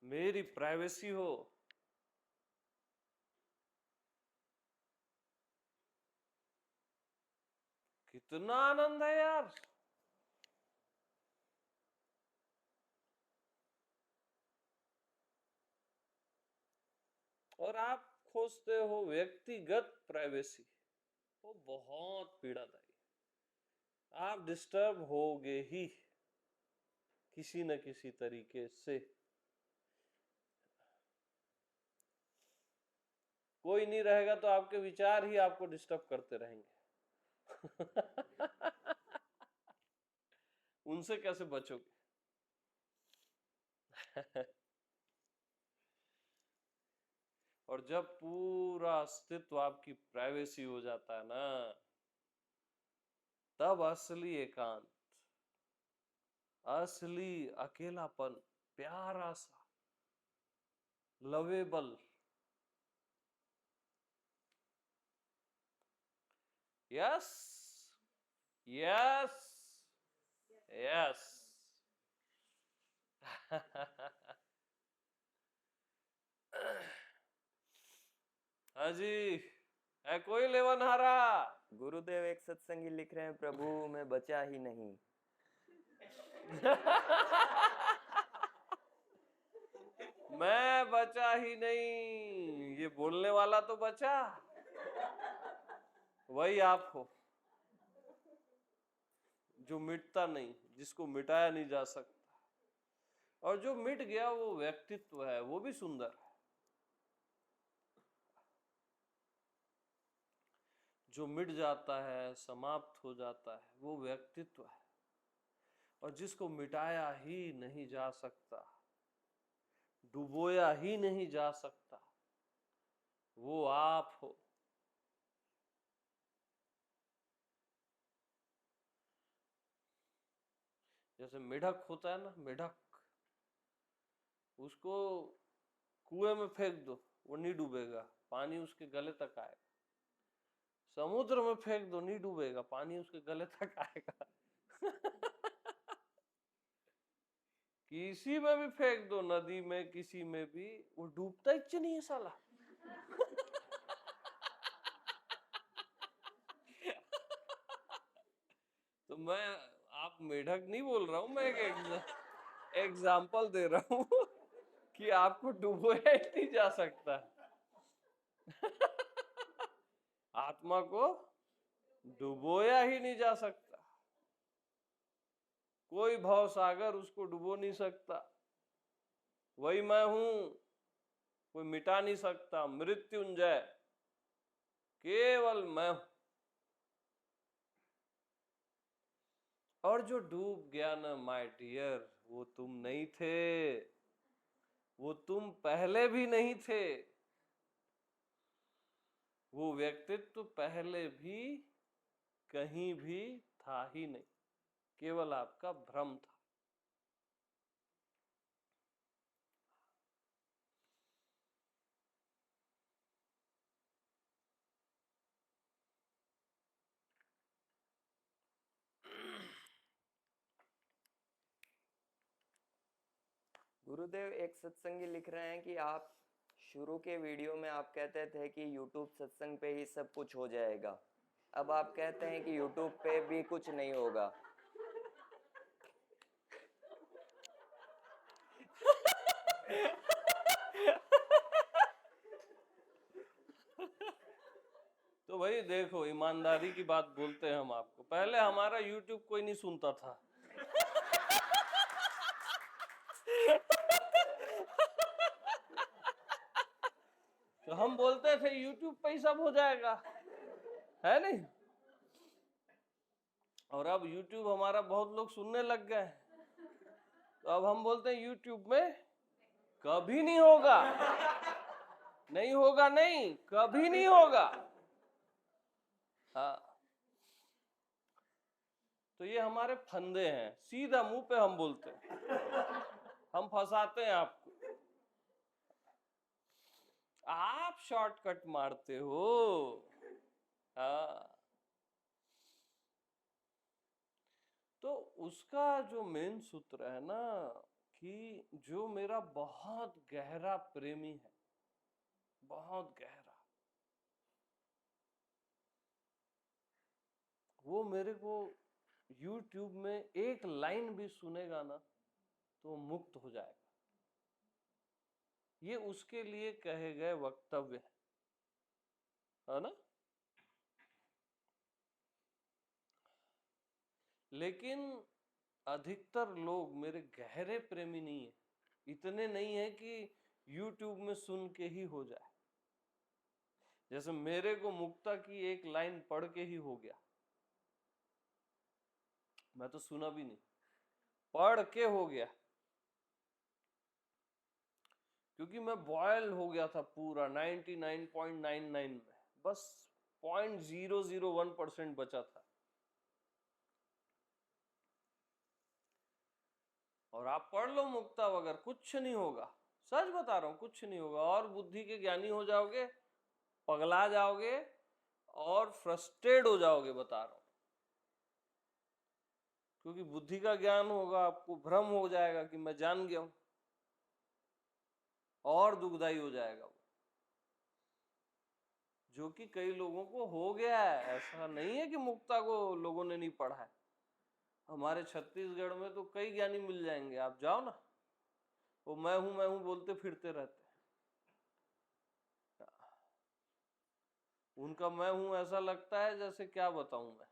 मेरी प्राइवेसी हो। कितना आनंद है यार। और आप खोजते हो व्यक्तिगत प्राइवेसी, वो बहुत पीड़ादायी है। आप डिस्टर्ब होगे ही किसी न किसी तरीके से। कोई नहीं रहेगा तो आपके विचार ही आपको डिस्टर्ब करते रहेंगे। उनसे कैसे बचोगे? और जब पूरा अस्तित्व आपकी प्राइवेसी हो जाता है ना, तब असली एकांत, असली अकेलापन, प्यारा सा, लवेबल, यस यस यस। हाँ जी, है कोई लेवनहारा? गुरुदेव एक सत्संगी लिख रहे हैं, प्रभु मैं बचा ही नहीं। मैं बचा ही नहीं, ये बोलने वाला तो बचा, वही आप हो जो मिटता नहीं, जिसको मिटाया नहीं जा सकता। और जो मिट गया वो व्यक्तित्व है, वो भी सुंदर है। जो मिट जाता है, समाप्त हो जाता है, वो व्यक्तित्व है। और जिसको मिटाया ही नहीं जा सकता, डुबोया ही नहीं जा सकता, वो आप हो। जैसे मेढक होता है ना, मेढक, उसको कुएं में फेंक दो, वो नहीं डूबेगा, पानी उसके गले तक आएगा। समुद्र में फेंक दो, नहीं डूबेगा, पानी उसके गले तक आएगा। किसी में भी फेंक दो, नदी में, किसी में भी, वो डूबता ही नहीं है साला। तो मैं, आप मेढक नहीं बोल रहा हूं, मैं एक एग्जाम्पल दे रहा हूं कि आपको डुबोया ही नहीं जा सकता। आत्मा को डुबोया ही नहीं जा सकता, कोई भव सागर उसको डुबो नहीं सकता। वही मैं हूं, कोई मिटा नहीं सकता, मृत्युंजय केवल मैं हूं। और जो डूब गया ना माय डियर, वो तुम नहीं थे, वो तुम पहले भी नहीं थे, वो व्यक्तित्व पहले भी कहीं भी था ही नहीं, केवल आपका भ्रम था। गुरुदेव एक सत्संगी लिख रहे हैं कि आप शुरू के वीडियो में आप कहते थे कि YouTube सत्संग पे ही सब कुछ हो जाएगा, अब आप कहते हैं कि YouTube पे भी कुछ नहीं होगा। तो भाई देखो, ईमानदारी की बात बोलते हैं हम आपको, पहले हमारा YouTube कोई नहीं सुनता था। तो हम बोलते थे YouTube पे ही सब हो जाएगा, है नहीं? और अब YouTube हमारा बहुत लोग सुनने लग गए, तो अब हम बोलते हैं YouTube में कभी नहीं होगा, नहीं होगा, नहीं कभी नहीं होगा। हाँ, तो ये हमारे फंदे हैं, सीधा मुंह पे हम बोलते हैं, हम फंसाते हैं आपको, आप शॉर्टकट मारते हो। हाँ, तो उसका जो मेन सूत्र है ना, कि जो मेरा बहुत गहरा प्रेमी है, बहुत गहरा, वो मेरे को YouTube में एक लाइन भी सुनेगा ना तो मुक्त हो जाएगा। ये उसके लिए कहे गए वक्तव्य है ना। लेकिन अधिकतर लोग मेरे गहरे प्रेमी नहीं है, इतने नहीं है कि YouTube में सुन के ही हो जाए। जैसे मेरे को मुक्ता की एक लाइन पढ़ के ही हो गया, मैं तो सुना भी नहीं, पढ़ के हो गया, क्योंकि मैं बॉयल हो गया था पूरा 99.99 में, बस 0.001% बचा था। और आप पढ़ लो मुक्ता वगैरह, कुछ नहीं होगा, सच बता रहा हूं, कुछ नहीं होगा। और बुद्धि के ज्ञानी हो जाओगे, पगला जाओगे, और फ्रस्ट्रेट हो जाओगे, बता रहा हूं। क्योंकि बुद्धि का ज्ञान होगा, आपको भ्रम हो जाएगा कि मैं जान गया हूं, और दुखदाई हो जाएगा वो, जो कि कई लोगों को हो गया है। ऐसा नहीं है कि मुक्ता को लोगों ने नहीं पढ़ा है। हमारे छत्तीसगढ़ में तो कई ज्ञानी मिल जाएंगे, आप जाओ ना, वो मैं हूं बोलते फिरते रहते हैं। उनका मैं हूं ऐसा लगता है जैसे क्या बताऊं मैं।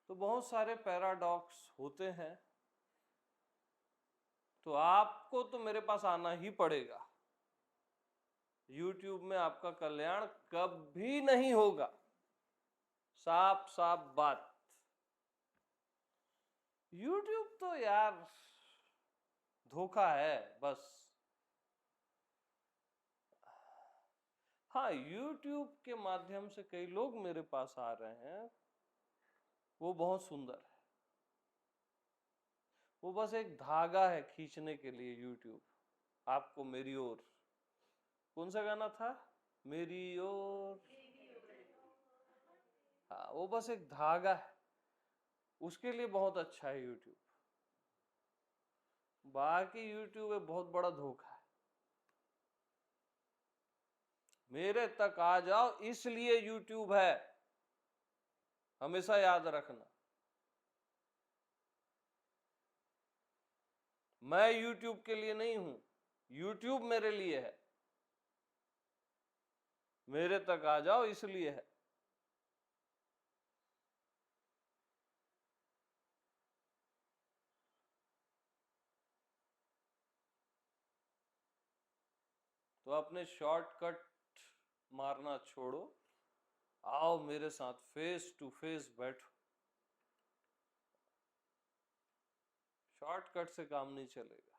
तो बहुत सारे पैराडॉक्स होते हैं, तो आपको तो मेरे पास आना ही पड़ेगा। YouTube में आपका कल्याण कभी नहीं होगा, साफ साफ बात। YouTube तो यार धोखा है बस। हाँ, YouTube के माध्यम से कई लोग मेरे पास आ रहे हैं, वो बहुत सुंदर है। वो बस एक धागा है खींचने के लिए YouTube आपको मेरी ओर। कौन सा गाना था, मेरी ओर? हाँ, वो बस एक धागा है, उसके लिए बहुत अच्छा है YouTube। बाकी YouTube एक बहुत बड़ा धोखा है। मेरे तक आ जाओ इसलिए YouTube है, हमेशा याद रखना। मैं YouTube के लिए नहीं हूं, YouTube मेरे लिए है। मेरे तक आ जाओ इसलिए है। तो अपने शॉर्टकट मारना छोड़ो, आओ मेरे साथ फेस टू फेस बैठो। शॉर्टकट से काम नहीं चलेगा।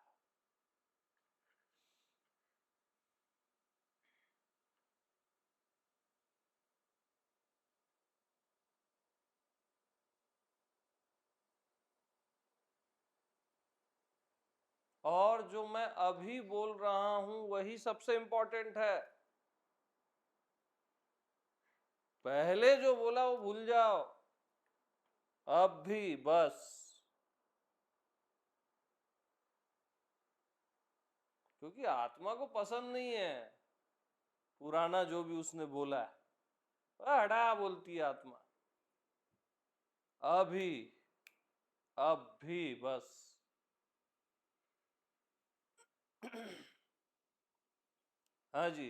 और जो मैं अभी बोल रहा हूं वही सबसे इंपॉर्टेंट है। पहले जो बोला वो भूल जाओ, अब भी बस। क्योंकि आत्मा को पसंद नहीं है पुराना जो भी उसने बोला है, हटा बोलती है आत्मा। अभी, अब भी बस। हाँ जी।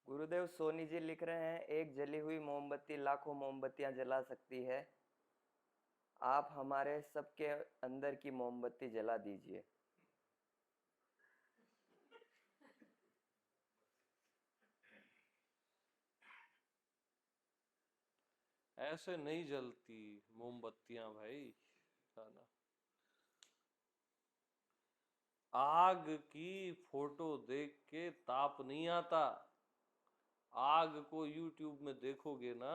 गुरुदेव सोनी जी लिख रहे हैं, एक जली हुई मोमबत्ती लाखों मोमबत्तियां जला सकती है। आप हमारे सबके अंदर की मोमबत्ती जला दीजिए। ऐसे नहीं जलती मोमबत्तियां भाई, है ना। आग की फोटो देख के ताप नहीं आता। आग को YouTube में देखोगे ना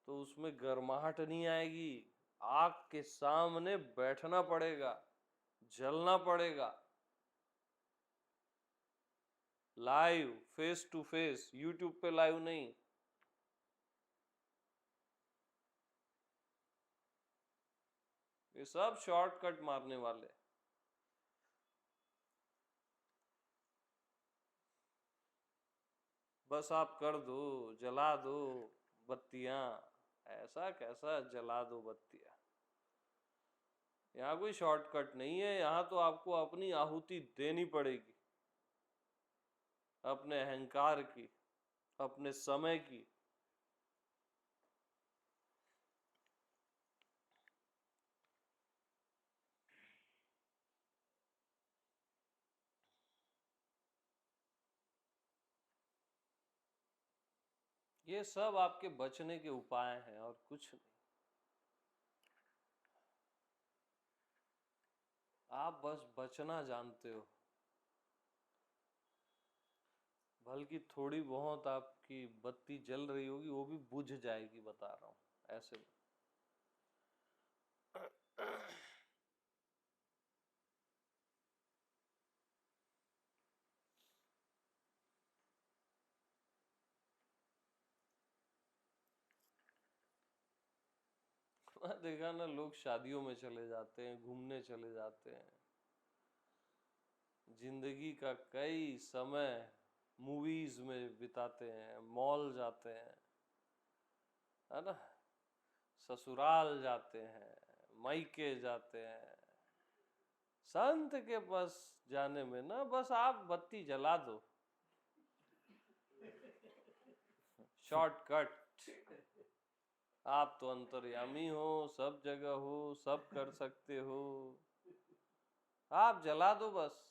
तो उसमें गर्माहट नहीं आएगी। आग के सामने बैठना पड़ेगा, जलना पड़ेगा। Live, face to face, YouTube पे लाइव नहीं। ये सब शॉर्टकट मारने वाले। बस आप कर दो, जला दो बत्तियां। ऐसा कैसा जला दो बत्तियां? यहाँ कोई शॉर्टकट नहीं है, यहाँ तो आपको अपनी आहुति देनी पड़ेगी, अपने अहंकार की, अपने समय की। ये सब आपके बचने के उपाय हैं और कुछ नहीं। आप बस बचना जानते हो। बल्कि थोड़ी बहुत आपकी बत्ती जल रही होगी, वो भी बुझ जाएगी, बता रहा हूं ऐसे में। देखा ना, लोग शादियों में चले जाते हैं, घूमने चले जाते हैं, जिंदगी का कई समय मूवीज में बिताते हैं, मॉल जाते हैं, है ना, ससुराल जाते हैं, मायके जाते हैं। संत के पास जाने में ना बस आप बत्ती जला दो, शॉर्टकट। आप तो अंतर्यामी हो, सब जगह हो, सब कर सकते हो, आप जला दो बस।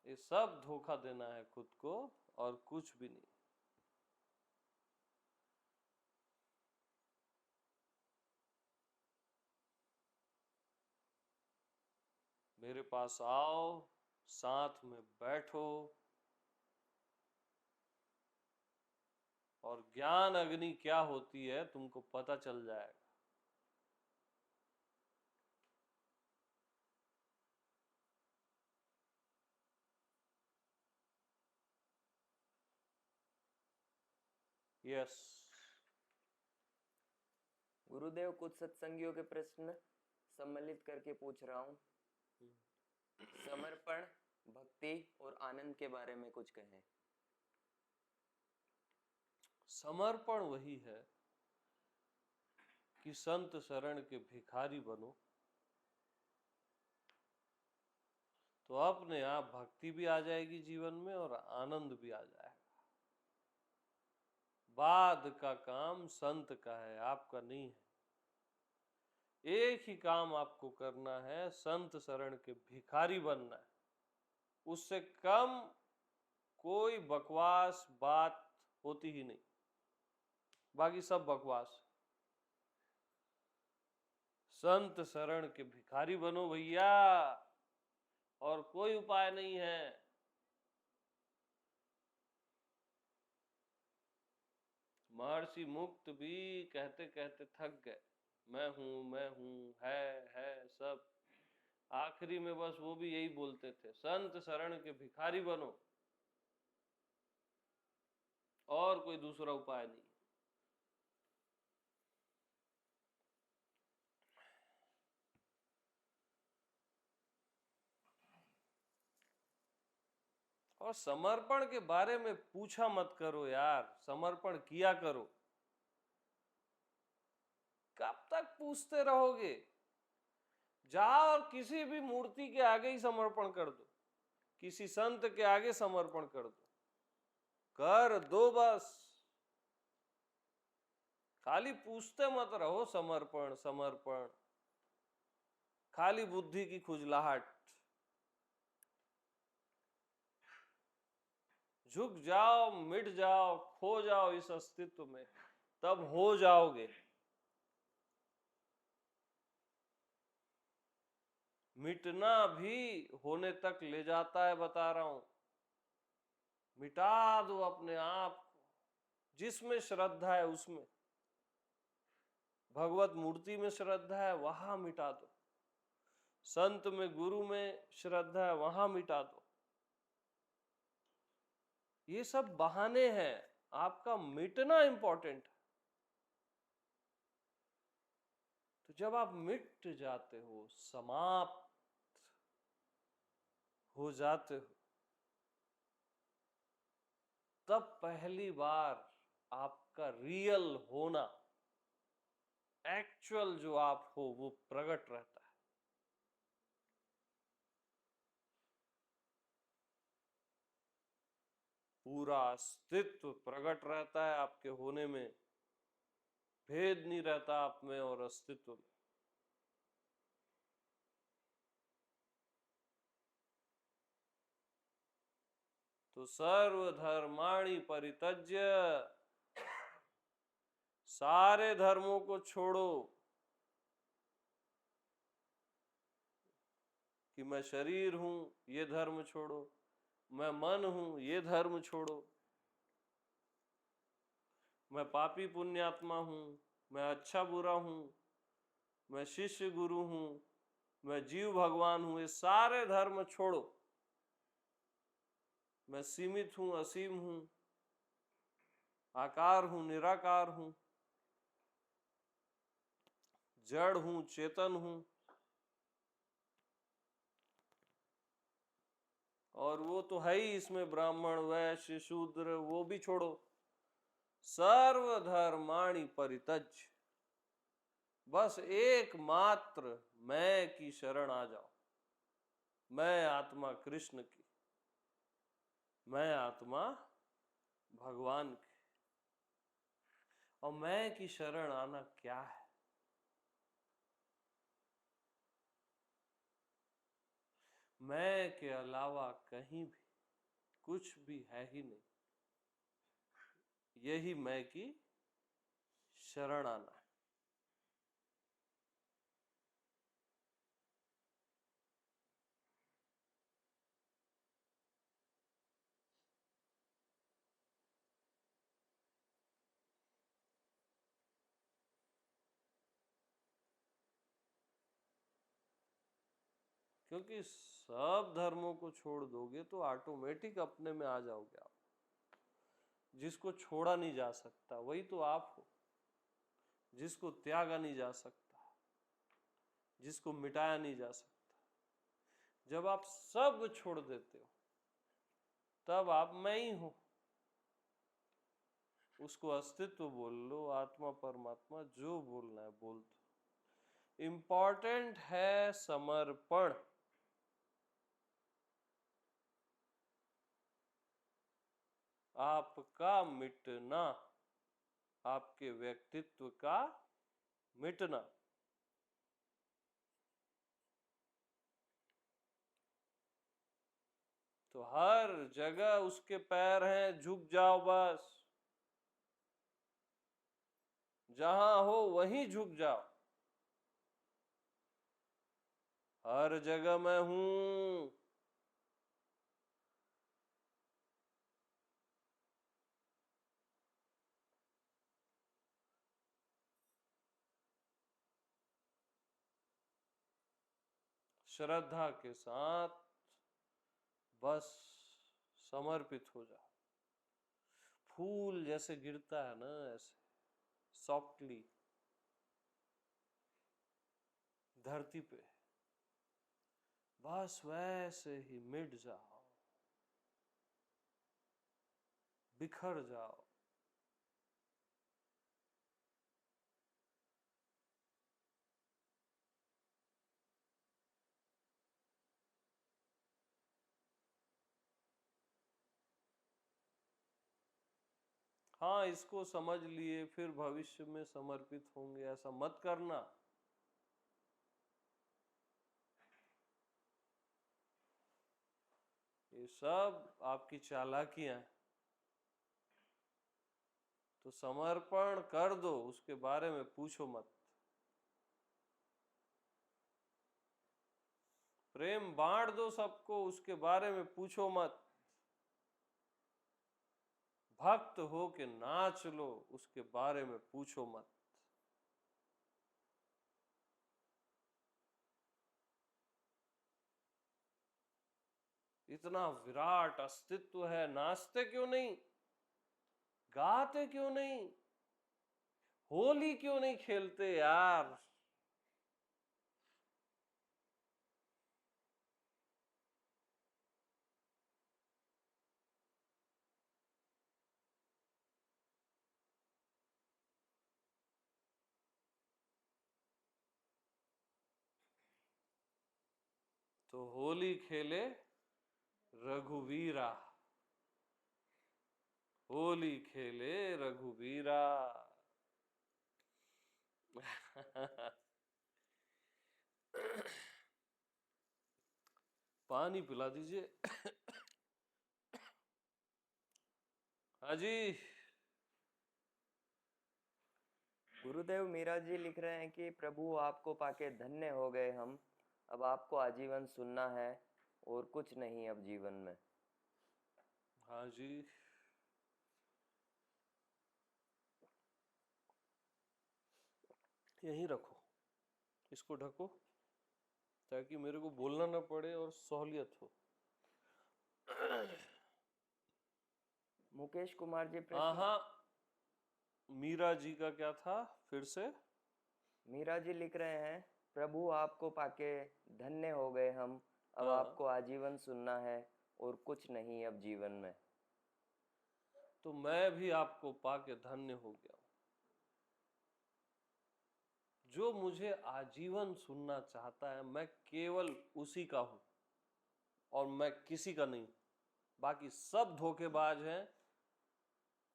ये सब धोखा देना है खुद को और कुछ भी नहीं। मेरे पास आओ, साथ में बैठो और ज्ञान अग्नि क्या होती है तुमको पता चल जाएगा। यस। गुरुदेव, कुछ सत्संगियों के प्रश्न सम्मिलित करके पूछ रहा हूँ। समर्पण, भक्ति और आनंद के बारे में कुछ कहें। समर्पण वही है कि संत शरण के भिखारी बनो, तो अपने आप भक्ति भी आ जाएगी जीवन में और आनंद भी आ जाएगा। बाद का काम संत का है, आपका नहीं है। एक ही काम आपको करना है, संत शरण के भिखारी बनना है। उससे कम कोई बकवास बात होती ही नहीं, बाकी सब बकवास। संत शरण के भिखारी बनो भैया, और कोई उपाय नहीं है। महर्षि मुक्त भी कहते कहते थक गए, मैं हूं, है सब। आखिरी में बस वो भी यही बोलते थे, संत शरण के भिखारी बनो, और कोई दूसरा उपाय नहीं। और समर्पण के बारे में पूछा मत करो यार, समर्पण किया करो। कब तक पूछते रहोगे? जाओ और किसी भी मूर्ति के आगे ही समर्पण कर दो, किसी संत के आगे समर्पण कर दो, कर दो बस। खाली पूछते मत रहो समर्पण समर्पण, खाली बुद्धि की खुजलाहट। झुक जाओ, मिट जाओ, खो जाओ इस अस्तित्व में, तब हो जाओगे। मिटना भी होने तक ले जाता है, बता रहा हूं। मिटा दो अपने आप को, जिसमें श्रद्धा है उसमें। भगवत मूर्ति में श्रद्धा है, वहां मिटा दो। संत में, गुरु में श्रद्धा है, वहां मिटा दो। ये सब बहाने हैं, आपका मिटना इंपॉर्टेंट है। तो जब आप मिट जाते हो, समाप्त हो जाते हो, तब पहली बार आपका रियल होना, एक्चुअल जो आप हो, वो प्रकट रहता है। पूरा अस्तित्व प्रकट रहता है आपके होने में, भेद नहीं रहता आप में और अस्तित्व में। तो सर्वधर्माणि परित्यज्य, सारे धर्मों को छोड़ो। कि मैं शरीर हूं, ये धर्म छोड़ो। मैं मन हूं, ये धर्म छोड़ो। मैं पापी पुण्यात्मा हूं, मैं अच्छा बुरा हूं, मैं शिष्य गुरु हूं, मैं जीव भगवान हूं, ये सारे धर्म छोड़ो। मैं सीमित हूं, असीम हूं, आकार हूं, निराकार हूं, जड़ हूं, चेतन हूं। और वो तो है ही, इसमें ब्राह्मण वैश्य शूद्र वो भी छोड़ो, सर्वधर्माणि परित्यज्य, बस एकमात्र मैं की शरण आ जाओ। मैं आत्मा कृष्ण की, मैं आत्मा भगवान की। और मैं की शरण आना क्या है? मैं के अलावा कहीं भी कुछ भी है ही नहीं। यही मैं की शरण आना है। क्योंकि सब धर्मों को छोड़ दोगे तो ऑटोमेटिक अपने में आ जाओगे आप। जिसको छोड़ा नहीं जा सकता वही तो आप हो, जिसको त्यागा नहीं जा सकता, जिसको मिटाया नहीं जा सकता। जब आप सब छोड़ देते हो तब आप मैं ही हूं। उसको अस्तित्व बोल लो, आत्मा परमात्मा जो बोलना है बोल दो। इंपॉर्टेंट है समर्पण। आपका मिटना, आपके व्यक्तित्व का मिटना। तो हर जगह उसके पैर हैं, झुक जाओ बस। जहां हो वहीं झुक जाओ। हर जगह मैं हूं। श्रद्धा के साथ बस समर्पित हो जाओ। फूल जैसे गिरता है ना, ऐसे सॉफ्टली धरती पे, बस वैसे ही मिट जाओ, बिखर जाओ। हाँ, इसको समझ लिए फिर भविष्य में समर्पित होंगे, ऐसा मत करना। ये सब आपकी चालाकियां हैं। तो समर्पण कर दो, उसके बारे में पूछो मत। प्रेम बांट दो सबको, उसके बारे में पूछो मत। भक्त हो के नाच लो, उसके बारे में पूछो मत। इतना विराट अस्तित्व है, नाचते क्यों नहीं? गाते क्यों नहीं? होली क्यों नहीं खेलते यार? तो होली खेले रघुवीरा, होली खेले रघुवीरा। पानी पिला दीजिए। हाँ जी। गुरुदेव मीरा जी लिख रहे हैं कि प्रभु आपको पाके धन्य हो गए हम। अब आपको आजीवन सुनना है और कुछ नहीं अब जीवन में। हाँ जी। यहीं रखो, इसको ढको ताकि मेरे को बोलना ना पड़े और सहूलियत हो। मुकेश कुमार जी हाँ प्रश्न हाँ, मीरा जी का क्या था फिर से? मीरा जी लिख रहे हैं, प्रभु आपको पाके धन्य हो गए हम, अब हाँ, आपको आजीवन सुनना है और कुछ नहीं अब जीवन में। तो मैं भी आपको पाके धन्य हो गया हूं। जो मुझे आजीवन सुनना चाहता है मैं केवल उसी का हूं और मैं किसी का नहीं। बाकी सब धोखेबाज हैं,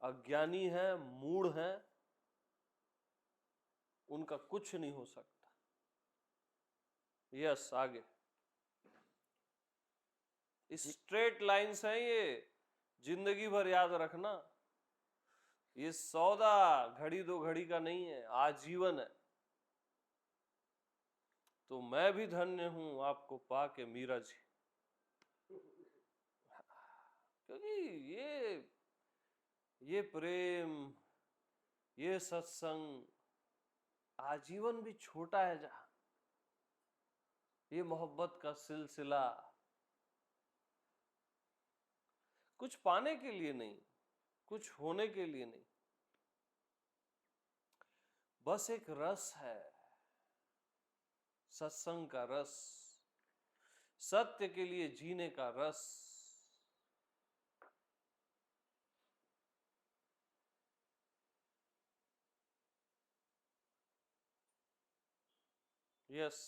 अज्ञानी हैं, मूढ़ हैं, उनका कुछ नहीं हो सकता। यस, आगे। जी स्ट्रेट लाइंस हैं ये, जिंदगी भर याद रखना। ये सौदा घड़ी दो घड़ी का नहीं है, आजीवन है। तो मैं भी धन्य हूं आपको पाके मीरा जी, क्योंकि ये प्रेम, ये सत्संग आजीवन भी छोटा है जहां, ये मोहब्बत का सिलसिला कुछ पाने के लिए नहीं, कुछ होने के लिए नहीं, बस एक रस है, सत्संग का रस, सत्य के लिए जीने का रस। यस।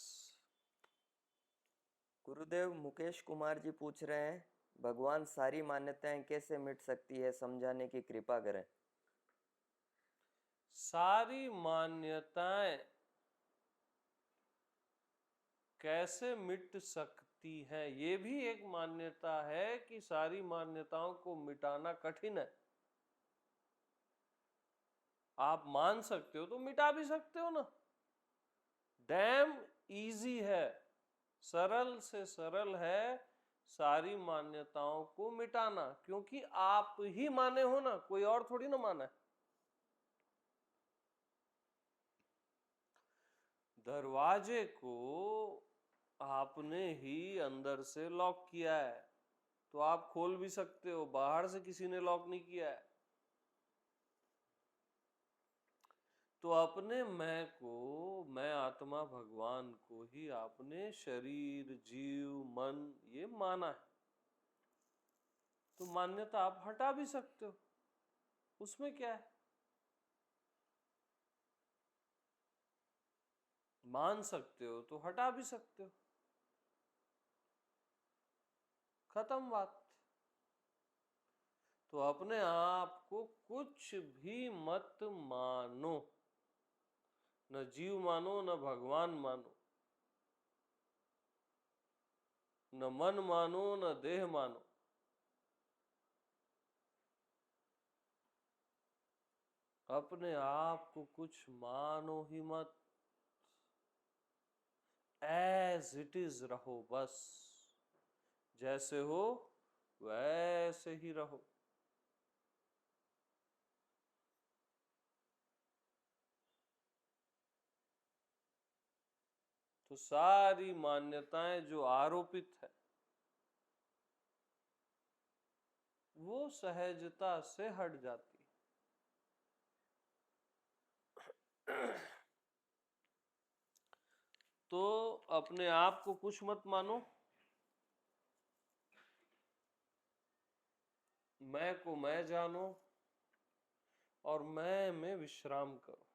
गुरुदेव, मुकेश कुमार जी पूछ रहे हैं, भगवान सारी मान्यताएं कैसे मिट सकती है, समझाने की कृपा करें। सारी मान्यताएं कैसे मिट सकती हैं, ये भी एक मान्यता है कि सारी मान्यताओं को मिटाना कठिन है। आप मान सकते हो तो मिटा भी सकते हो ना। डैम इजी है, सरल से सरल है सारी मान्यताओं को मिटाना, क्योंकि आप ही माने हो ना, कोई और थोड़ी ना माना है। दरवाजे को आपने ही अंदर से लॉक किया है, तो आप खोल भी सकते हो, बाहर से किसी ने लॉक नहीं किया है। तो अपने मैं को, मैं आत्मा भगवान को ही आपने शरीर, जीव, मन ये माना है, तो मान्यता आप हटा भी सकते हो, उसमें क्या है। मान सकते हो तो हटा भी सकते हो, खत्म बात। तो अपने आप को कुछ भी मत मानो, न जीव मानो, न भगवान मानो, न मन मानो, न देह मानो। अपने आप को कुछ मानो ही मत, एज इट इज रहो बस, जैसे हो वैसे ही रहो। तो सारी मान्यताएं जो आरोपित है वो सहजता से हट जाती है। तो अपने आप को कुछ मत मानो, मैं को मैं जानो, और मैं में विश्राम करो,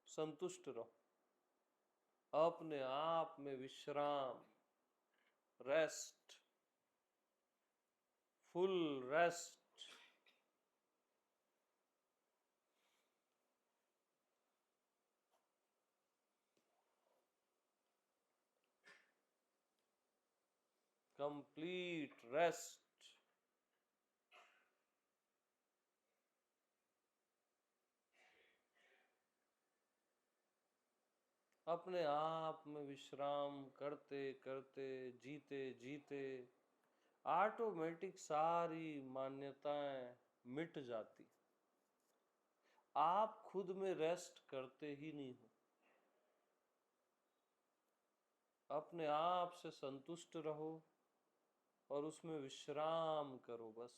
संतुष्ट रहो, अपने आप में विश्राम, rest, full rest. Complete rest. अपने आप में विश्राम करते करते, जीते जीते ऑटोमेटिक सारी मान्यताएं मिट जाती, आप खुद में रेस्ट करते ही नहीं हो। अपने आप से संतुष्ट रहो और उसमें विश्राम करो बस।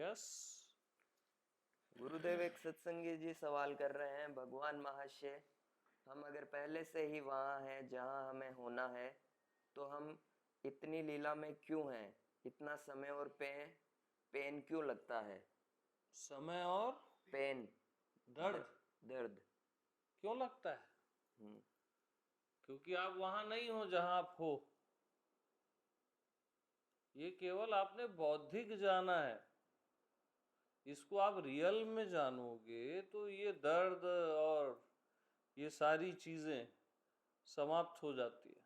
यस। गुरुदेव एक सत्संगी जी सवाल कर रहे हैं, भगवान महाशय, हम अगर पहले से ही वहाँ हैं जहाँ हमें होना है, तो हम इतनी लीला में क्यों हैं? इतना समय और पेन क्यों लगता है? समय और पेन, दर्द दर्द क्यों लगता है? हम्म, क्योंकि आप वहां नहीं हो जहां आप हो। ये केवल आपने बौद्धिक जाना है। इसको आप रियल में जानोगे तो ये दर्द और ये सारी चीजें समाप्त हो जाती है।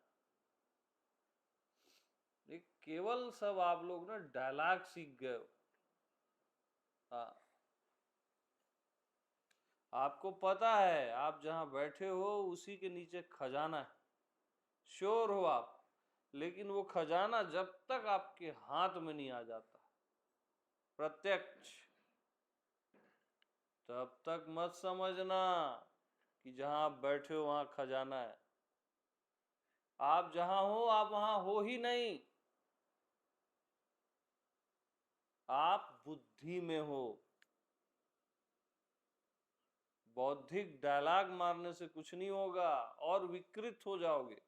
ये केवल सब आप लोग ना डायलॉग सीख गए हो। हाँ, आपको पता है आप जहां बैठे हो उसी के नीचे खजाना है, श्योर हो आप। लेकिन वो खजाना जब तक आपके हाथ में नहीं आ जाता प्रत्यक्ष, तब तक मत समझना कि जहां आप बैठे हो वहां खजाना है। आप जहां हो आप वहां हो ही नहीं, आप बुद्धि में हो। बौद्धिक डायलॉग मारने से कुछ नहीं होगा और विकृत हो जाओगे।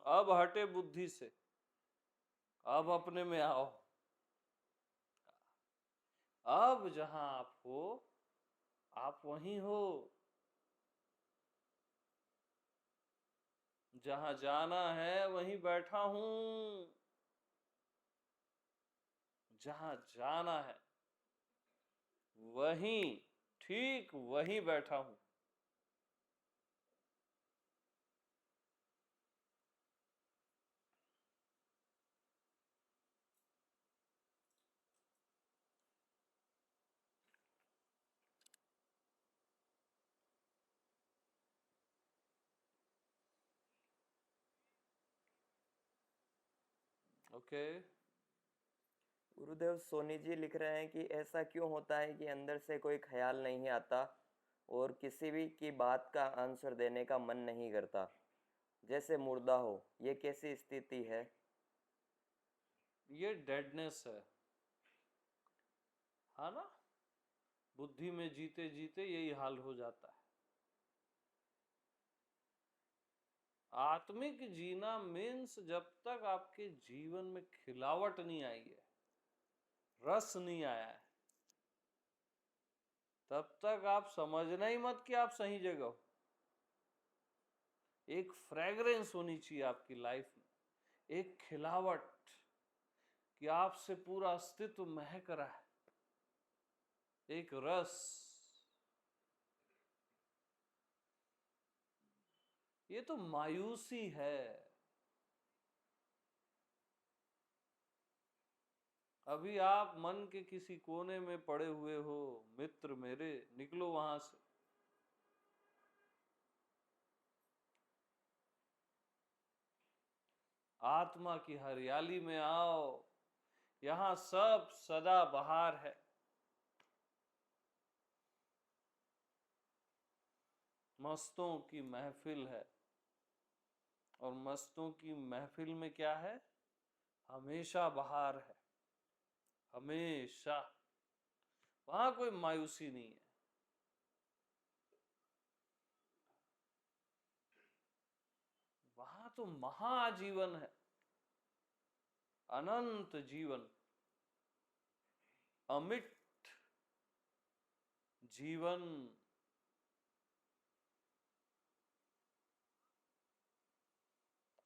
अब हटे बुद्धि से, अब अपने में आओ। अब जहां आप हो आप वहीं हो। जहां जाना है वहीं बैठा हूं। जहां जाना है वहीं, ठीक वहीं बैठा हूं। ओके। गुरुदेव सोनी जी लिख रहे हैं कि ऐसा क्यों होता है कि अंदर से कोई ख्याल नहीं आता और किसी भी की बात का आंसर देने का मन नहीं करता, जैसे मुर्दा हो? ये कैसी स्थिति है? ये डेडनेस है ना? बुद्धि में जीते जीते यही हाल हो जाता है। आत्मिक जीना मीन्स जब तक आपके जीवन में खिलावट नहीं आई है, रस नहीं आया है, तब तक आप समझना ही मत कि आप सही जगह हो। एक फ्रेग्रेंस होनी चाहिए आपकी लाइफ में, एक खिलावट कि आपसे पूरा अस्तित्व महक रहा है, एक रस। ये तो मायूसी है। अभी आप मन के किसी कोने में पड़े हुए हो, मित्र मेरे, निकलो वहां से। आत्मा की हरियाली में आओ। यहां सब सदा बहार है। मस्तों की महफिल है, और मस्तों की महफिल में क्या है? हमेशा बहार है, हमेशा। वहां कोई मायूसी नहीं है। वहां तो महाजीवन है, अनंत जीवन, अमिट जीवन।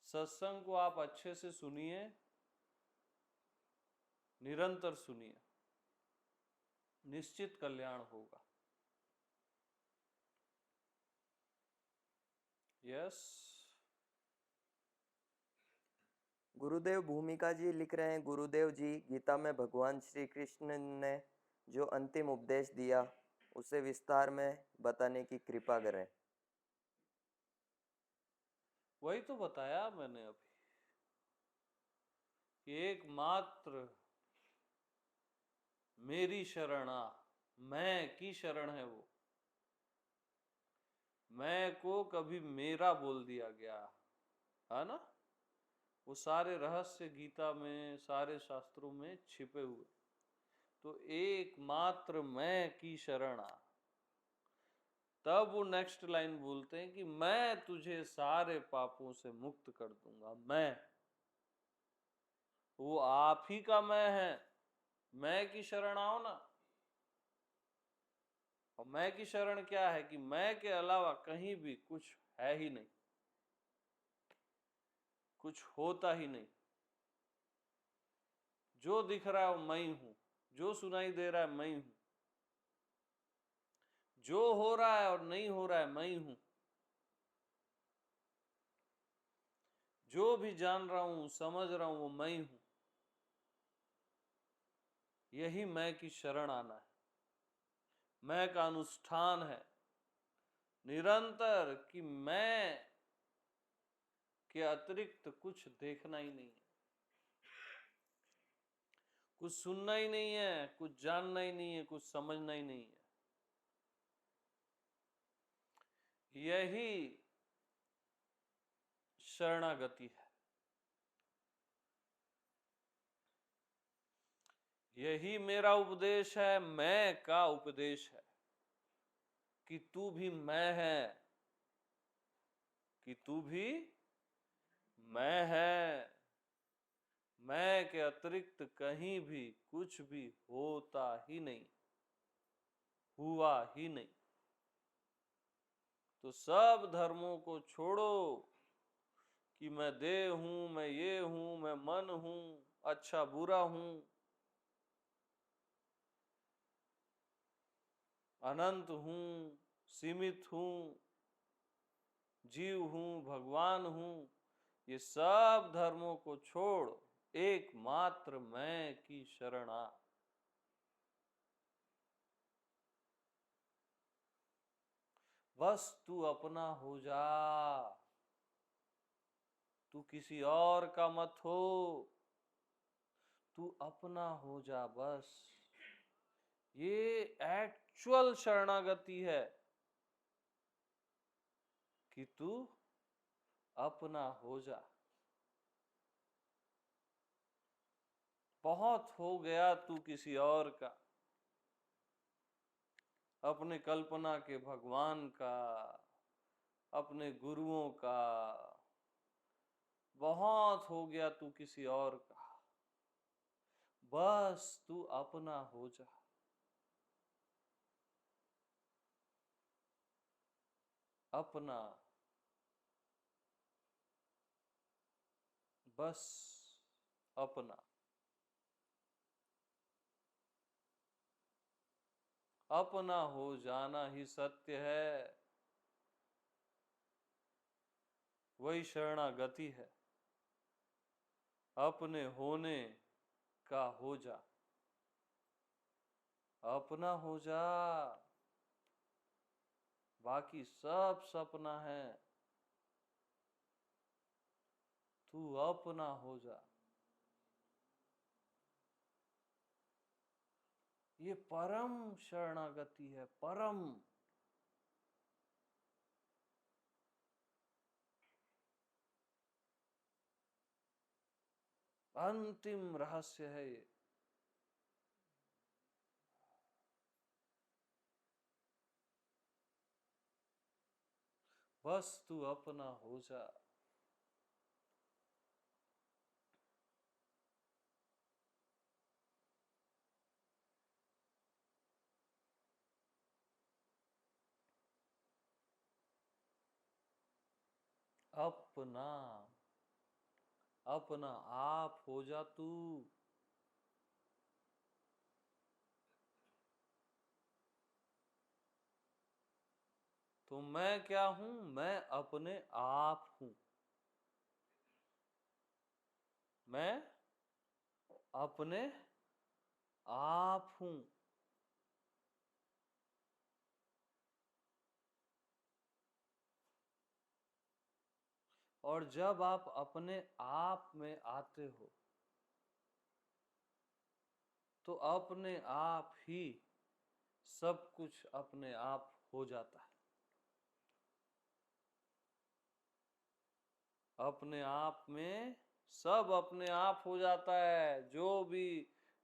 सत्संग को आप अच्छे से सुनिए, निरंतर सुनिए, निश्चित कल्याण होगा। यस। गुरुदेव भूमिका जी लिख रहे हैं, गुरुदेव जी, गीता में भगवान श्री कृष्ण ने जो अंतिम उपदेश दिया उसे विस्तार में बताने की कृपा करें। वही तो बताया मैंने अभी कि एकमात्र मेरी शरण आ, मैं की शरण है वो। मैं को कभी मेरा बोल दिया गया, है ना। वो सारे रहस्य गीता में, सारे शास्त्रों में छिपे हुए। तो एकमात्र मैं की शरण आ। तब वो नेक्स्ट लाइन बोलते हैं कि मैं तुझे सारे पापों से मुक्त कर दूंगा। वो आप ही का मैं है। मैं की शरण आओ ना। और मैं की शरण क्या है कि मैं के अलावा कहीं भी कुछ है ही नहीं, कुछ होता ही नहीं। जो दिख रहा है वो मैं ही हूं, जो सुनाई दे रहा है मैं ही हूं, जो हो रहा है और नहीं हो रहा है मैं ही हूं, जो भी जान रहा हूं, समझ रहा हूं, वो मैं ही हूं। यही मैं की शरण आना है। मैं का अनुष्ठान है निरंतर कि मैं के अतिरिक्त कुछ देखना ही नहीं है, कुछ सुनना ही नहीं है, कुछ जानना ही नहीं है, कुछ समझना ही नहीं है। यही शरणागति है। यही मेरा उपदेश है, मैं का उपदेश है कि तू भी मैं है, कि तू भी मैं है। मैं के अतिरिक्त कहीं भी कुछ भी होता ही नहीं, हुआ ही नहीं। तो सब धर्मों को छोड़ो कि मैं देह हूं, मैं ये हूं, मैं मन हूं, अच्छा बुरा हूं, अनंत हूं, सीमित हूं, जीव हूं, भगवान हूं। ये सब धर्मों को छोड़ एकमात्र मैं की शरण आ। बस तू अपना हो जा, तू किसी और का मत हो, तू अपना हो जा बस। ये एक्चुअल शरणागति है कि तू अपना हो जा। बहुत हो गया तू किसी और का, अपने कल्पना के भगवान का, अपने गुरुओं का। बहुत हो गया तू किसी और का। बस तू अपना हो जा। अपना, बस अपना। अपना हो जाना ही सत्य है, वही शरणागति है। अपने होने का हो जा, अपना हो जा। बाकी सब सपना है, तू अपना हो जा। ये परम शरणागति है, परम। अंतिम रहस्य है ये। बस तू अपना हो जा। अपना, अपना आप हो जा तू। तो मैं क्या हूं? मैं अपने आप हूं। मैं अपने आप हूं। और जब आप अपने आप में आते हो तो अपने आप ही सब कुछ अपने आप हो जाता है। अपने आप में सब अपने आप हो जाता है, जो भी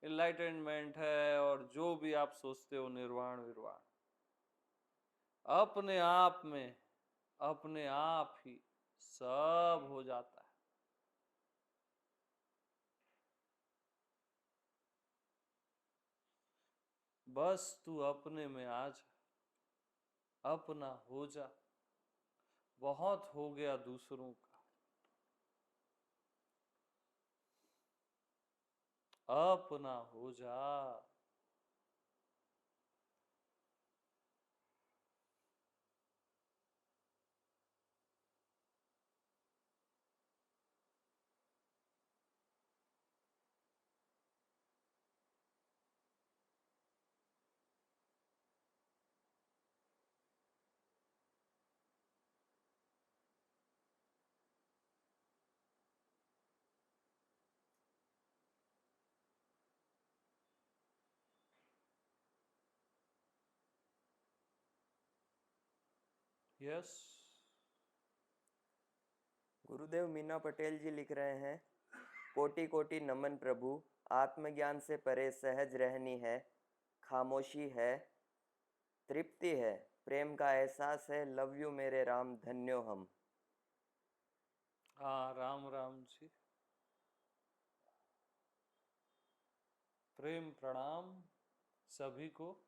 इनलाइटनमेंट है और जो भी आप सोचते हो निर्वाण विरवाण, अपने आप में अपने आप ही सब हो जाता है। बस तू अपने में आ जा, अपना हो जा, बहुत हो गया दूसरों का, अपना हो जा। यस। गुरुदेव मीना पटेल जी लिख रहे हैं, कोटि कोटि नमन प्रभु, आत्मज्ञान से परे सहज रहनी है, खामोशी है, तृप्ति है, प्रेम का एहसास है, लव यू मेरे राम, धन्यो हम। हाँ, राम राम जी, प्रेम प्रणाम सभी को।